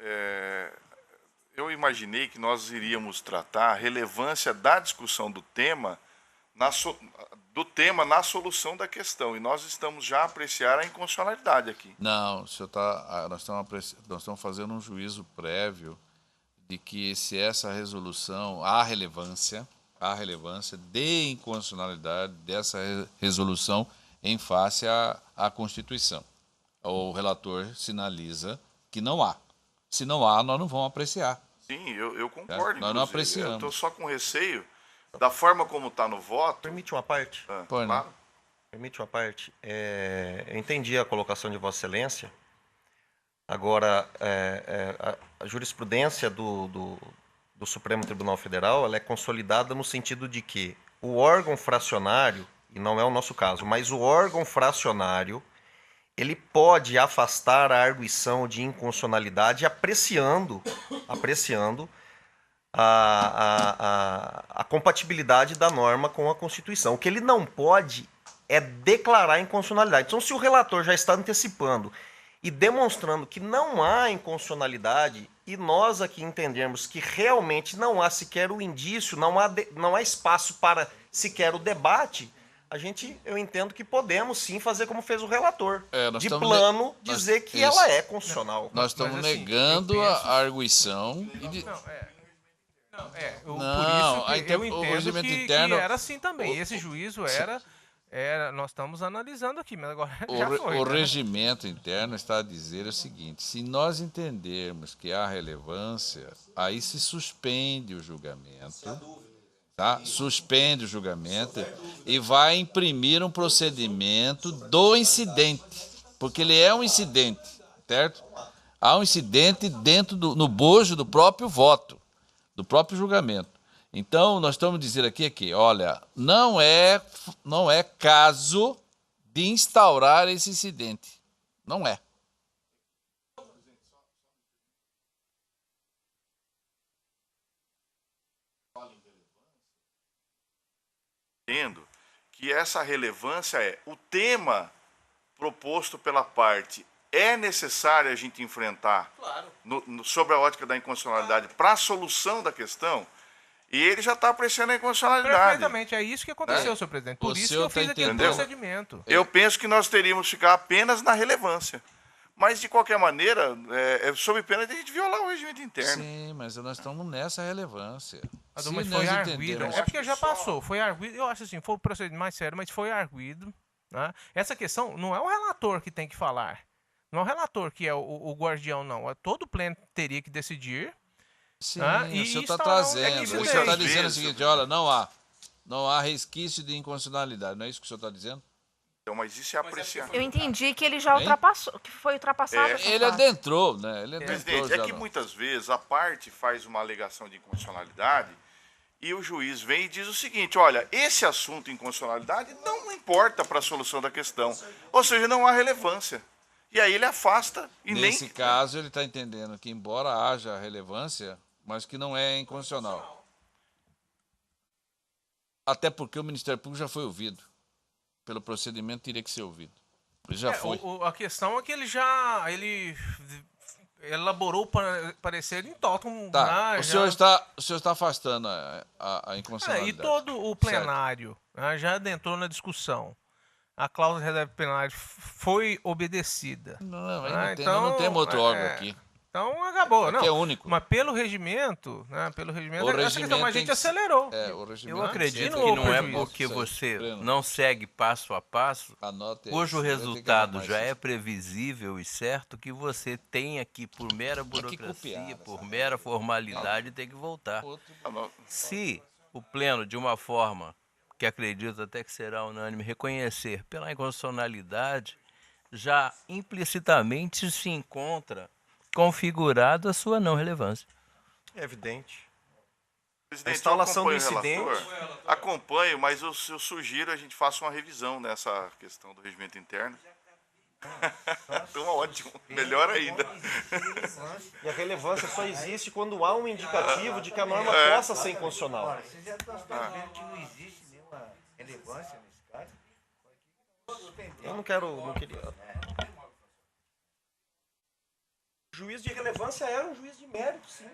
Eu imaginei que nós iríamos tratar a relevância da discussão do tema na solução da questão. E nós estamos já a apreciar a inconstitucionalidade aqui. Não, o senhor nós estamos fazendo um juízo prévio de que se essa resolução, há relevância de inconstitucionalidade dessa resolução em face à Constituição. O relator sinaliza que não há. Se não há, nós não vamos apreciar. Sim, eu concordo. Nós não apreciamos. Eu estou só com receio da forma como está no voto. Permite uma parte? Claro. Permite uma parte. Eu entendi a colocação de Vossa Excelência. Agora, a jurisprudência do Supremo Tribunal Federal ela é consolidada no sentido de que o órgão fracionário, e não é o nosso caso, mas o órgão fracionário, ele pode afastar a arguição de inconstitucionalidade apreciando a compatibilidade da norma com a Constituição. O que ele não pode é declarar inconstitucionalidade. Então, se o relator já está antecipando e demonstrando que não há inconstitucionalidade, e nós aqui entendemos que realmente não há sequer o indício, não há espaço para sequer o debate, eu entendo que podemos sim fazer como fez o relator, de plano dizer que ela é constitucional. Nós estamos negando a arguição. Por isso que eu entendo que era assim também. Esse juízo era Nós estamos analisando aqui, mas agora O, já re- foi. o né? regimento interno está a dizer o seguinte: se nós entendermos que há relevância, aí se suspende o julgamento, tá? Suspende o julgamento e vai imprimir um procedimento do incidente, porque ele é um incidente, certo? Há um incidente no bojo do próprio voto, do próprio julgamento. Então, nós estamos dizendo aqui, olha, não é caso de instaurar esse incidente. Não é. Entendo que essa relevância o tema proposto pela parte é necessário a gente enfrentar sobre a ótica da inconstitucionalidade para a solução da questão, e ele já está apreciando a inconstitucionalidade. Perfeitamente, é isso que aconteceu, senhor presidente. Por O isso que senhor eu fiz tá aquele entendendo? procedimento. Eu penso que nós teríamos que ficar apenas na relevância. Mas, de qualquer maneira, sob pena de a gente violar o regimento interno. Sim, mas nós estamos nessa relevância. Mas Se foi nós arguído. entendermos- É porque já passou. Foi arguído. Eu acho assim, foi o procedimento mais sério, mas foi arguído. Né? Essa questão não é o relator que tem que falar. Não é o relator que é o guardião, não. Todo o pleno teria que decidir. Sim, E o senhor está instaurar um trazendo. O equilíbrio senhor está aí. dizendo o seguinte, olha, não há resquício de inconstitucionalidade. Não é isso que o senhor está dizendo? Então, mas isso é apreciar. Eu entendi que ele já Hein? ultrapassou, que foi ultrapassado essa Ele fase. adentrou, né? Ele adentrou Presidente, já é que lá. muitas vezes a parte faz uma alegação de inconstitucionalidade e o juiz vem e diz o seguinte, olha, esse assunto inconstitucionalidade não importa para a solução da questão. Ou seja, não há relevância. E aí ele afasta e Nesse caso, ele está entendendo que, embora haja relevância, mas que não é inconstitucional. Até porque o Ministério Público já foi ouvido. Pelo procedimento, teria que ser ouvido. Ele já foi. A questão é que ele elaborou o parecer em totum. Tá. Né, O senhor está afastando a e inconstitucionalidade. todo o plenário né, já adentrou na discussão. A cláusula de reserva plenária foi obedecida. Não, aí né, não, tem, não temos outro órgão aqui. Então acabou. Aqui não. é único. Mas pelo regimento, né? Pelo regimento, O essa regimento questão, mas a tem gente que acelerou. o regimento Eu tem acredito de que novo, não é juiz. porque Isso aí, você pleno. não segue passo a passo, Anote aí, cujo eu tenho que resultado arrumar já isso. é previsível e certo, que você tem aqui, por mera burocracia, copiar, por mera formalidade, tem que voltar. Outro- Se o pleno, de uma forma que acredito até que será unânime, reconhecer pela inconstitucionalidade, já implicitamente se encontra configurado a sua não relevância. É evidente. Presidente, A instalação eu acompanho do o relator, acompanho, mas eu sugiro a gente faça uma revisão nessa questão do regimento interno. Então, ótimo. Melhor ainda. E a relevância só existe quando há um indicativo de que a norma possa ser inconstitucional. Vocês já estão percebendo que não existe nenhuma relevância nesse caso? Eu não queria. O juiz de relevância era um juiz de mérito, sim.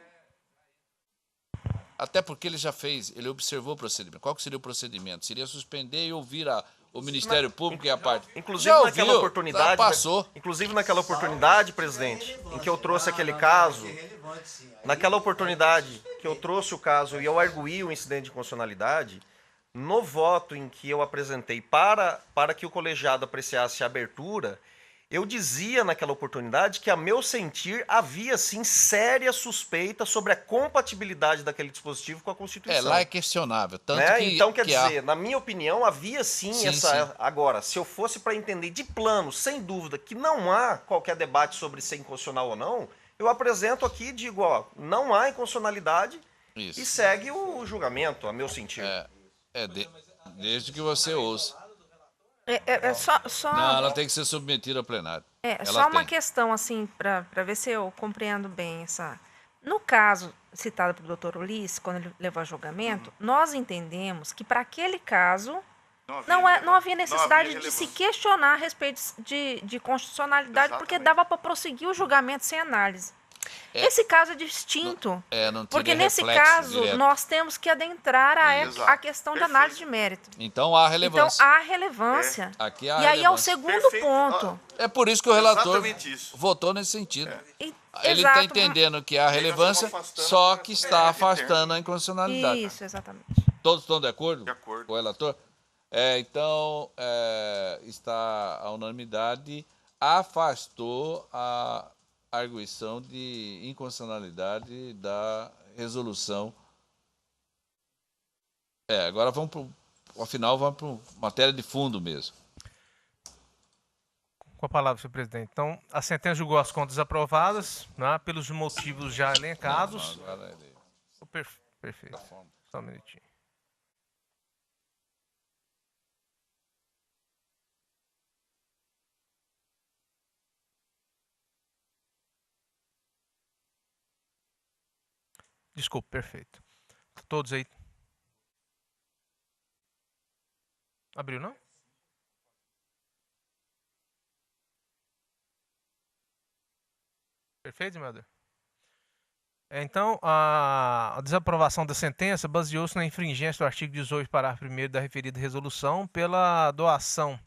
Até porque ele já fez, ele observou o procedimento. Qual que seria o procedimento? Seria suspender e ouvir o Ministério Público e a parte. Inclusive Já naquela ouviu? oportunidade, Já passou. Inclusive naquela oportunidade, presidente, em que eu trouxe aquele caso, naquela oportunidade que eu trouxe o caso e eu arguí o incidente de constitucionalidade, no voto em que eu apresentei para que o colegiado apreciasse a abertura, eu dizia naquela oportunidade que, a meu sentir, havia sim séria suspeita sobre a compatibilidade daquele dispositivo com a Constituição. Lá é questionável. Tanto Né? que, Então, quer que há- dizer, na minha opinião, havia sim, Sim, essa. sim. Agora, se eu fosse para entender de plano, sem dúvida, que não há qualquer debate sobre ser inconstitucional ou não, eu apresento aqui e digo, ó, não há inconstitucionalidade Isso. e segue o julgamento, a meu sentir. Desde que você ouça. Só Não, ela tem que ser submetida ao plenário. Ela só uma tem. questão, assim, para ver se eu compreendo bem essa. No caso citado pelo doutor Ulisses, quando ele levou a julgamento, nós entendemos que, para aquele caso, não havia necessidade de se questionar a respeito de constitucionalidade, porque dava para prosseguir o julgamento sem análise. Esse caso é distinto, Não teria porque nesse reflexo caso direto. nós temos que adentrar a questão de análise de mérito. Então há relevância. Então há relevância. Aqui há E aí é o relevância. segundo ponto. É por isso que o relator Exatamente isso. votou nesse sentido. E- Ele exato, está entendendo que há relevância, só que está afastando a inconstitucionalidade. Isso, exatamente. Todos estão de acordo? De acordo. Com o relator? Então, está a unanimidade, afastou a arguição de inconstitucionalidade da resolução. Agora vamos para afinal, vamos para matéria de fundo mesmo. Com a palavra, senhor presidente. Então, a sentença julgou as contas aprovadas, né, pelos motivos já elencados. Perfeito. Só um minutinho. Desculpe, perfeito. Todos aí. Abriu, não? Perfeito, senador? Então, a desaprovação da sentença baseou-se na infringência do artigo 18, parágrafo 1º da referida resolução pela doação,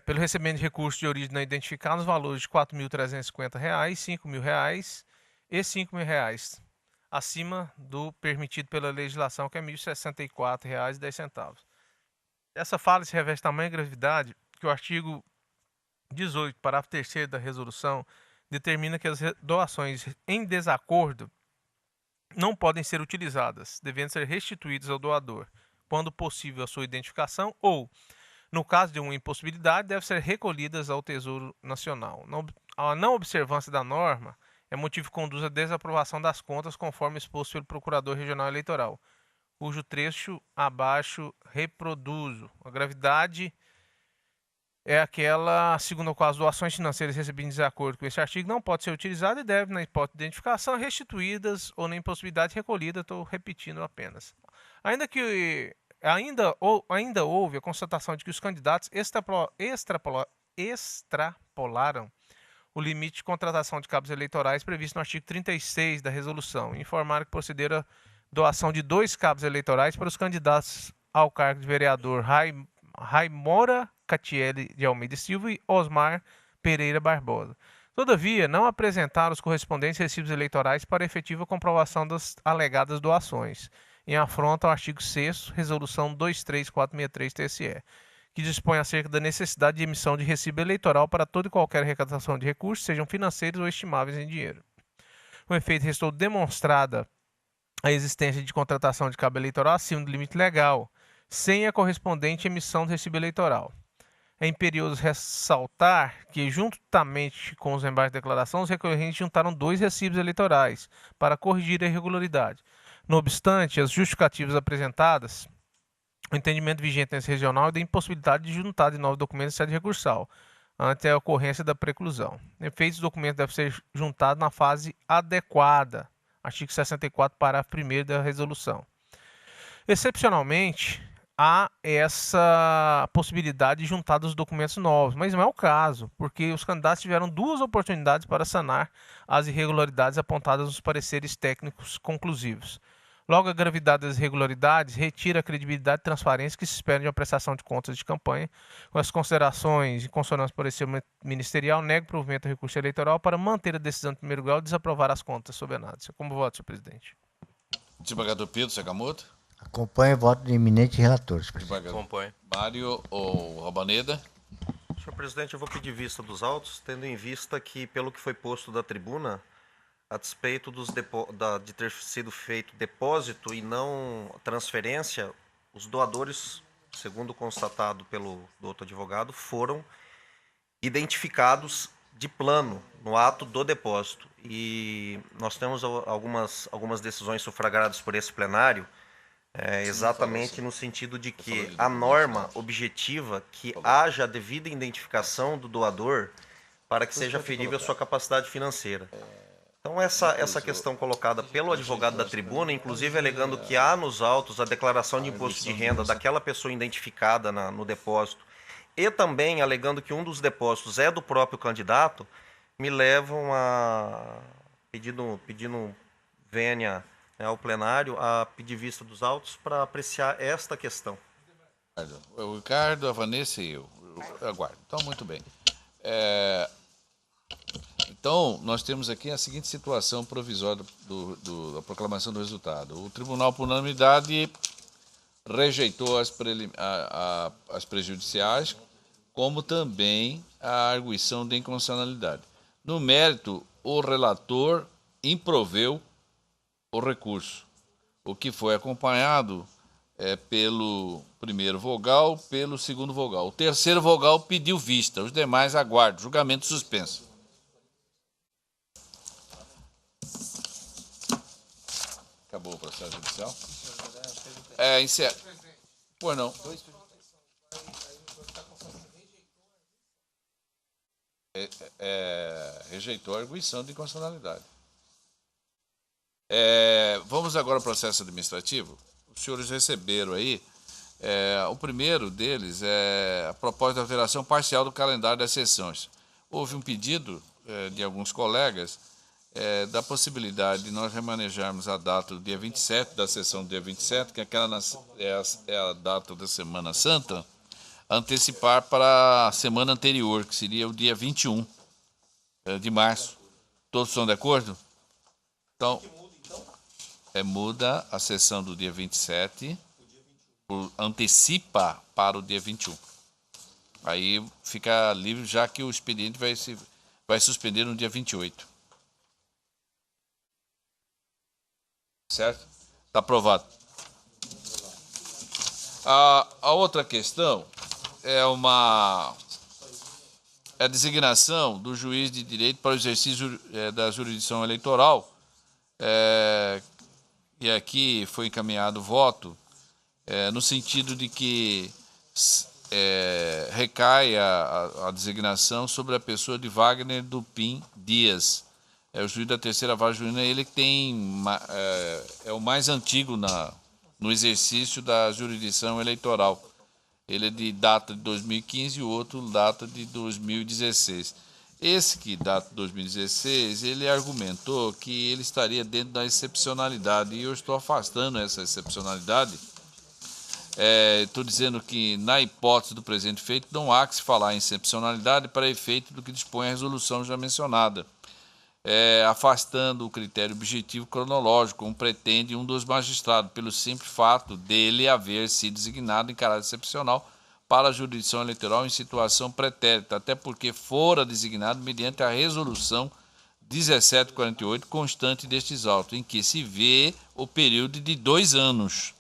pelo recebimento de recursos de origem não identificada nos valores de R$ 4.350, R$ 5.000 e R$ 5.000, acima do permitido pela legislação, que é R$ 1.064,10. Essa falha se reveste tamanha gravidade que o artigo 18, parágrafo 3º da resolução, determina que as doações em desacordo não podem ser utilizadas, devendo ser restituídas ao doador, quando possível a sua identificação ou, no caso de uma impossibilidade, devem ser recolhidas ao Tesouro Nacional. A não observância da norma é motivo que conduz à desaprovação das contas, conforme exposto pelo Procurador Regional Eleitoral, cujo trecho abaixo reproduzo. A gravidade é aquela segundo a qual as doações financeiras recebidas em desacordo com esse artigo não podem ser utilizadas e devem, na hipótese de identificação, restituídas ou na impossibilidade recolhida. Estou repetindo apenas. Ainda houve a constatação de que os candidatos extrapolaram o limite de contratação de cabos eleitorais previsto no artigo 36 da resolução e informaram que procederam a doação de 2 cabos eleitorais para os candidatos ao cargo de vereador Raimora Catiele de Almeida Silva e Osmar Pereira Barbosa. Todavia, não apresentaram os correspondentes recibos eleitorais para efetiva comprovação das alegadas doações, em afronta ao artigo 6º, resolução 23463 TSE, que dispõe acerca da necessidade de emissão de recibo eleitoral para toda e qualquer arrecadação de recursos, sejam financeiros ou estimáveis em dinheiro. Com efeito, restou demonstrada a existência de contratação de cabo eleitoral acima do limite legal, sem a correspondente emissão do recibo eleitoral. É imperioso ressaltar que, juntamente com os embargos de declaração, os recorrentes juntaram 2 recibos eleitorais para corrigir a irregularidade. Não obstante, as justificativas apresentadas, o entendimento vigente nesse regional é da impossibilidade de juntar de novos documentos em sede recursal, ante a ocorrência da preclusão. Em efeito, os documentos devem ser juntados na fase adequada, artigo 64, parágrafo 1º da resolução. Excepcionalmente, há essa possibilidade de juntar os documentos novos, mas não é o caso, porque os candidatos tiveram 2 oportunidades para sanar as irregularidades apontadas nos pareceres técnicos conclusivos. Logo, a gravidade das irregularidades retira a credibilidade e transparência que se espera de uma prestação de contas de campanha. Com as considerações e consonância do parecer ministerial, nego o provimento do recurso eleitoral para manter a decisão de primeiro grau e desaprovar as contas soberanadas. Como voto, senhor presidente? Desembargador Pedro Sakamoto. Acompanho o voto do eminente relator, senhor presidente. Acompanho. Mário ou Rabaneda. Senhor presidente, eu vou pedir vista dos autos, tendo em vista que, pelo que foi posto da tribuna, a despeito de ter sido feito depósito e não transferência, os doadores, segundo constatado pelo doutor advogado, foram identificados de plano no ato do depósito. E nós temos algumas decisões sufragadas por esse plenário, exatamente no sentido de que a norma objetiva que haja a devida identificação do doador para que seja ferível a sua capacidade financeira. Então, essa questão colocada pelo advogado da tribuna, inclusive alegando que há nos autos a declaração de imposto de renda daquela pessoa identificada no depósito, e também alegando que um dos depósitos é do próprio candidato, me levam a, pedindo vênia ao plenário, a pedir vista dos autos para apreciar esta questão. O Ricardo, a Vanessa e eu aguardo. Então, muito bem. Então, nós temos aqui a seguinte situação provisória da proclamação do resultado. O tribunal, por unanimidade, rejeitou as prejudiciais, como também a arguição de inconstitucionalidade. No mérito, o relator improveu o recurso, o que foi acompanhado pelo primeiro vogal, pelo segundo vogal. O terceiro vogal pediu vista, os demais aguardam, julgamento suspenso. Acabou o processo judicial? Encerra. Pois não. Rejeitou a arguição de inconstitucionalidade. Vamos agora ao processo administrativo. Os senhores receberam aí, o primeiro deles é a proposta de alteração parcial do calendário das sessões. Houve um pedido de alguns colegas da possibilidade de nós remanejarmos a data do dia 27, da sessão do dia 27, que é a data da Semana Santa, antecipar para a semana anterior, que seria o dia 21 de março. Todos estão de acordo? Então, muda a sessão do dia 27, antecipa para o dia 21. Aí fica livre, já que o expediente vai suspender no dia 28. Certo? Está aprovado. A outra questão é a designação do juiz de direito para o exercício da jurisdição eleitoral. E aqui foi encaminhado o voto no sentido de que recai a designação sobre a pessoa de Wagner Dupin Dias. O juiz da terceira vara juína, ele tem é o mais antigo no exercício da jurisdição eleitoral. Ele é de data de 2015 e o outro data de 2016. Esse que data de 2016, ele argumentou que ele estaria dentro da excepcionalidade, e eu estou afastando essa excepcionalidade. Estou dizendo que, na hipótese do presente feito, não há que se falar em excepcionalidade para efeito do que dispõe a resolução já mencionada, afastando o critério objetivo cronológico, como pretende um dos magistrados, pelo simples fato dele haver sido designado em caráter excepcional para a jurisdição eleitoral em situação pretérita, até porque fora designado mediante a resolução 1748 constante destes autos, em que se vê o período de 2 anos,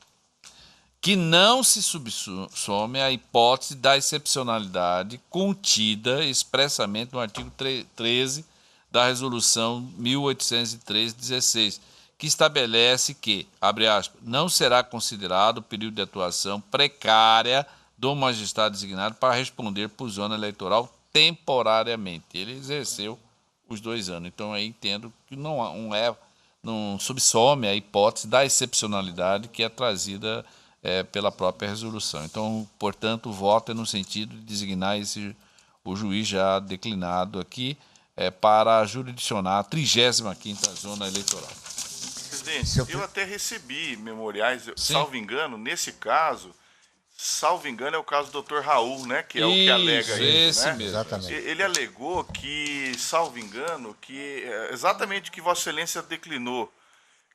que não se subsome à hipótese da excepcionalidade contida expressamente no artigo 13 da resolução 1803/16, que estabelece que, abre aspas, não será considerado o período de atuação precária do magistrado designado para responder por zona eleitoral temporariamente. Ele exerceu os 2 anos. Então, aí entendo que não subsome a hipótese da excepcionalidade que é trazida pela própria resolução. Então, portanto, o voto é no sentido de designar o juiz já declinado aqui para jurisdicionar a 35ª zona eleitoral. Presidente, eu até recebi memoriais, salvo engano, nesse caso, é o caso do Dr. Raul, né? Que é o que alega isso, né? Mesmo. Exatamente. Ele alegou que, salvo engano, que exatamente o que Vossa Excelência declinou,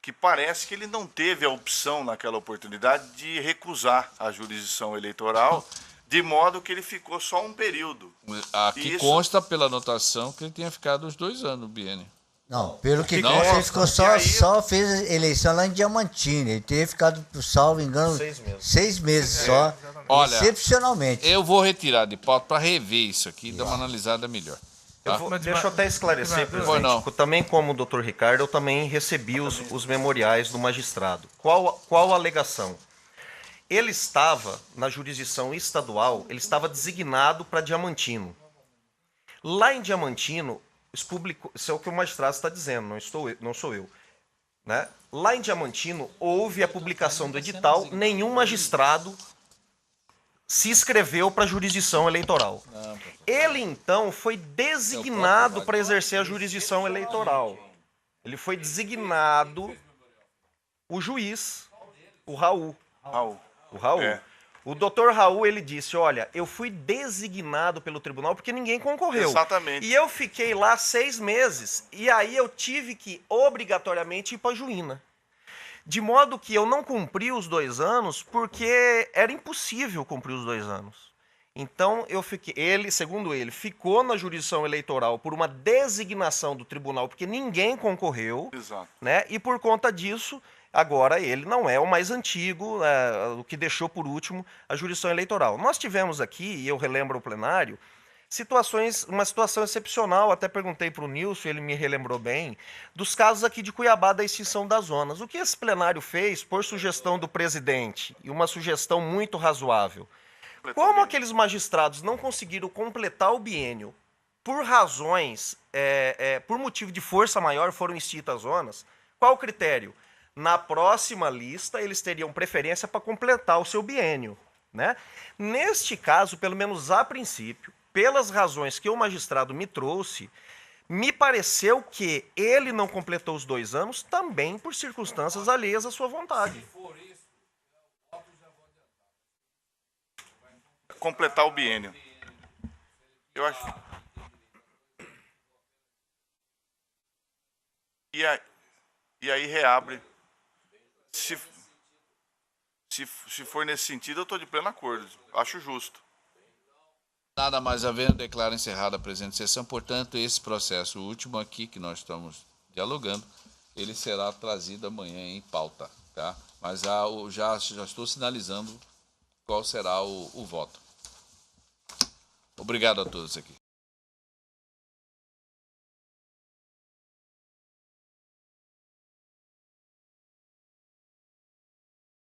que parece que ele não teve a opção naquela oportunidade de recusar a jurisdição eleitoral, de modo que ele ficou só um período. Aqui consta pela anotação que ele tinha ficado os 2 anos no biênio. Não, pelo que consta, ele ficou só fez eleição lá em Diamantina. Ele teria ficado, salvo engano, 6 meses só. Olha, excepcionalmente. Eu vou retirar de pauta para rever isso aqui e dar uma analisada melhor. Tá? Deixa eu até esclarecer, presidente. Também como o doutor Ricardo, eu também recebi os memoriais do magistrado. Qual a alegação? Ele estava na jurisdição estadual, ele estava designado para Diamantino. Lá em Diamantino, isso é o que o magistrado está dizendo, não sou eu. Né? Lá em Diamantino, houve a publicação do edital, nenhum magistrado se inscreveu para a jurisdição eleitoral. Ele, então, foi designado para exercer a jurisdição eleitoral. Ele foi designado o juiz, o Raul. O Raul. O doutor Raul, ele disse, olha, eu fui designado pelo tribunal porque ninguém concorreu. Exatamente. E eu fiquei lá 6 meses. E aí eu tive que, obrigatoriamente, ir para a Juína. De modo que eu não cumpri os 2 anos porque era impossível cumprir os 2 anos. Então, segundo ele, ficou na jurisdição eleitoral por uma designação do tribunal, porque ninguém concorreu. Exato. Né? E por conta disso, agora ele não é o mais antigo, o que deixou por último a jurisdição eleitoral. Nós tivemos aqui, e eu relembro o plenário, uma situação excepcional, até perguntei para o Nilson, ele me relembrou bem, dos casos aqui de Cuiabá da extinção das zonas. O que esse plenário fez, por sugestão do presidente, e uma sugestão muito razoável, como aqueles magistrados não conseguiram completar o biênio por razões, por motivo de força maior, foram extintas zonas, qual o critério? Na próxima lista, eles teriam preferência para completar o seu biênio. Né? Neste caso, pelo menos a princípio, pelas razões que o magistrado me trouxe, me pareceu que ele não completou os 2 anos também por circunstâncias alheias à sua vontade. Completar o biênio. Eu acho. E aí reabre. Se for nesse sentido, eu estou de pleno acordo. Acho justo. Nada mais havendo, declaro encerrada a presente sessão. Portanto, esse processo último aqui, que nós estamos dialogando, ele será trazido amanhã em pauta. Tá? Mas já estou sinalizando qual será o voto. Obrigado a todos aqui.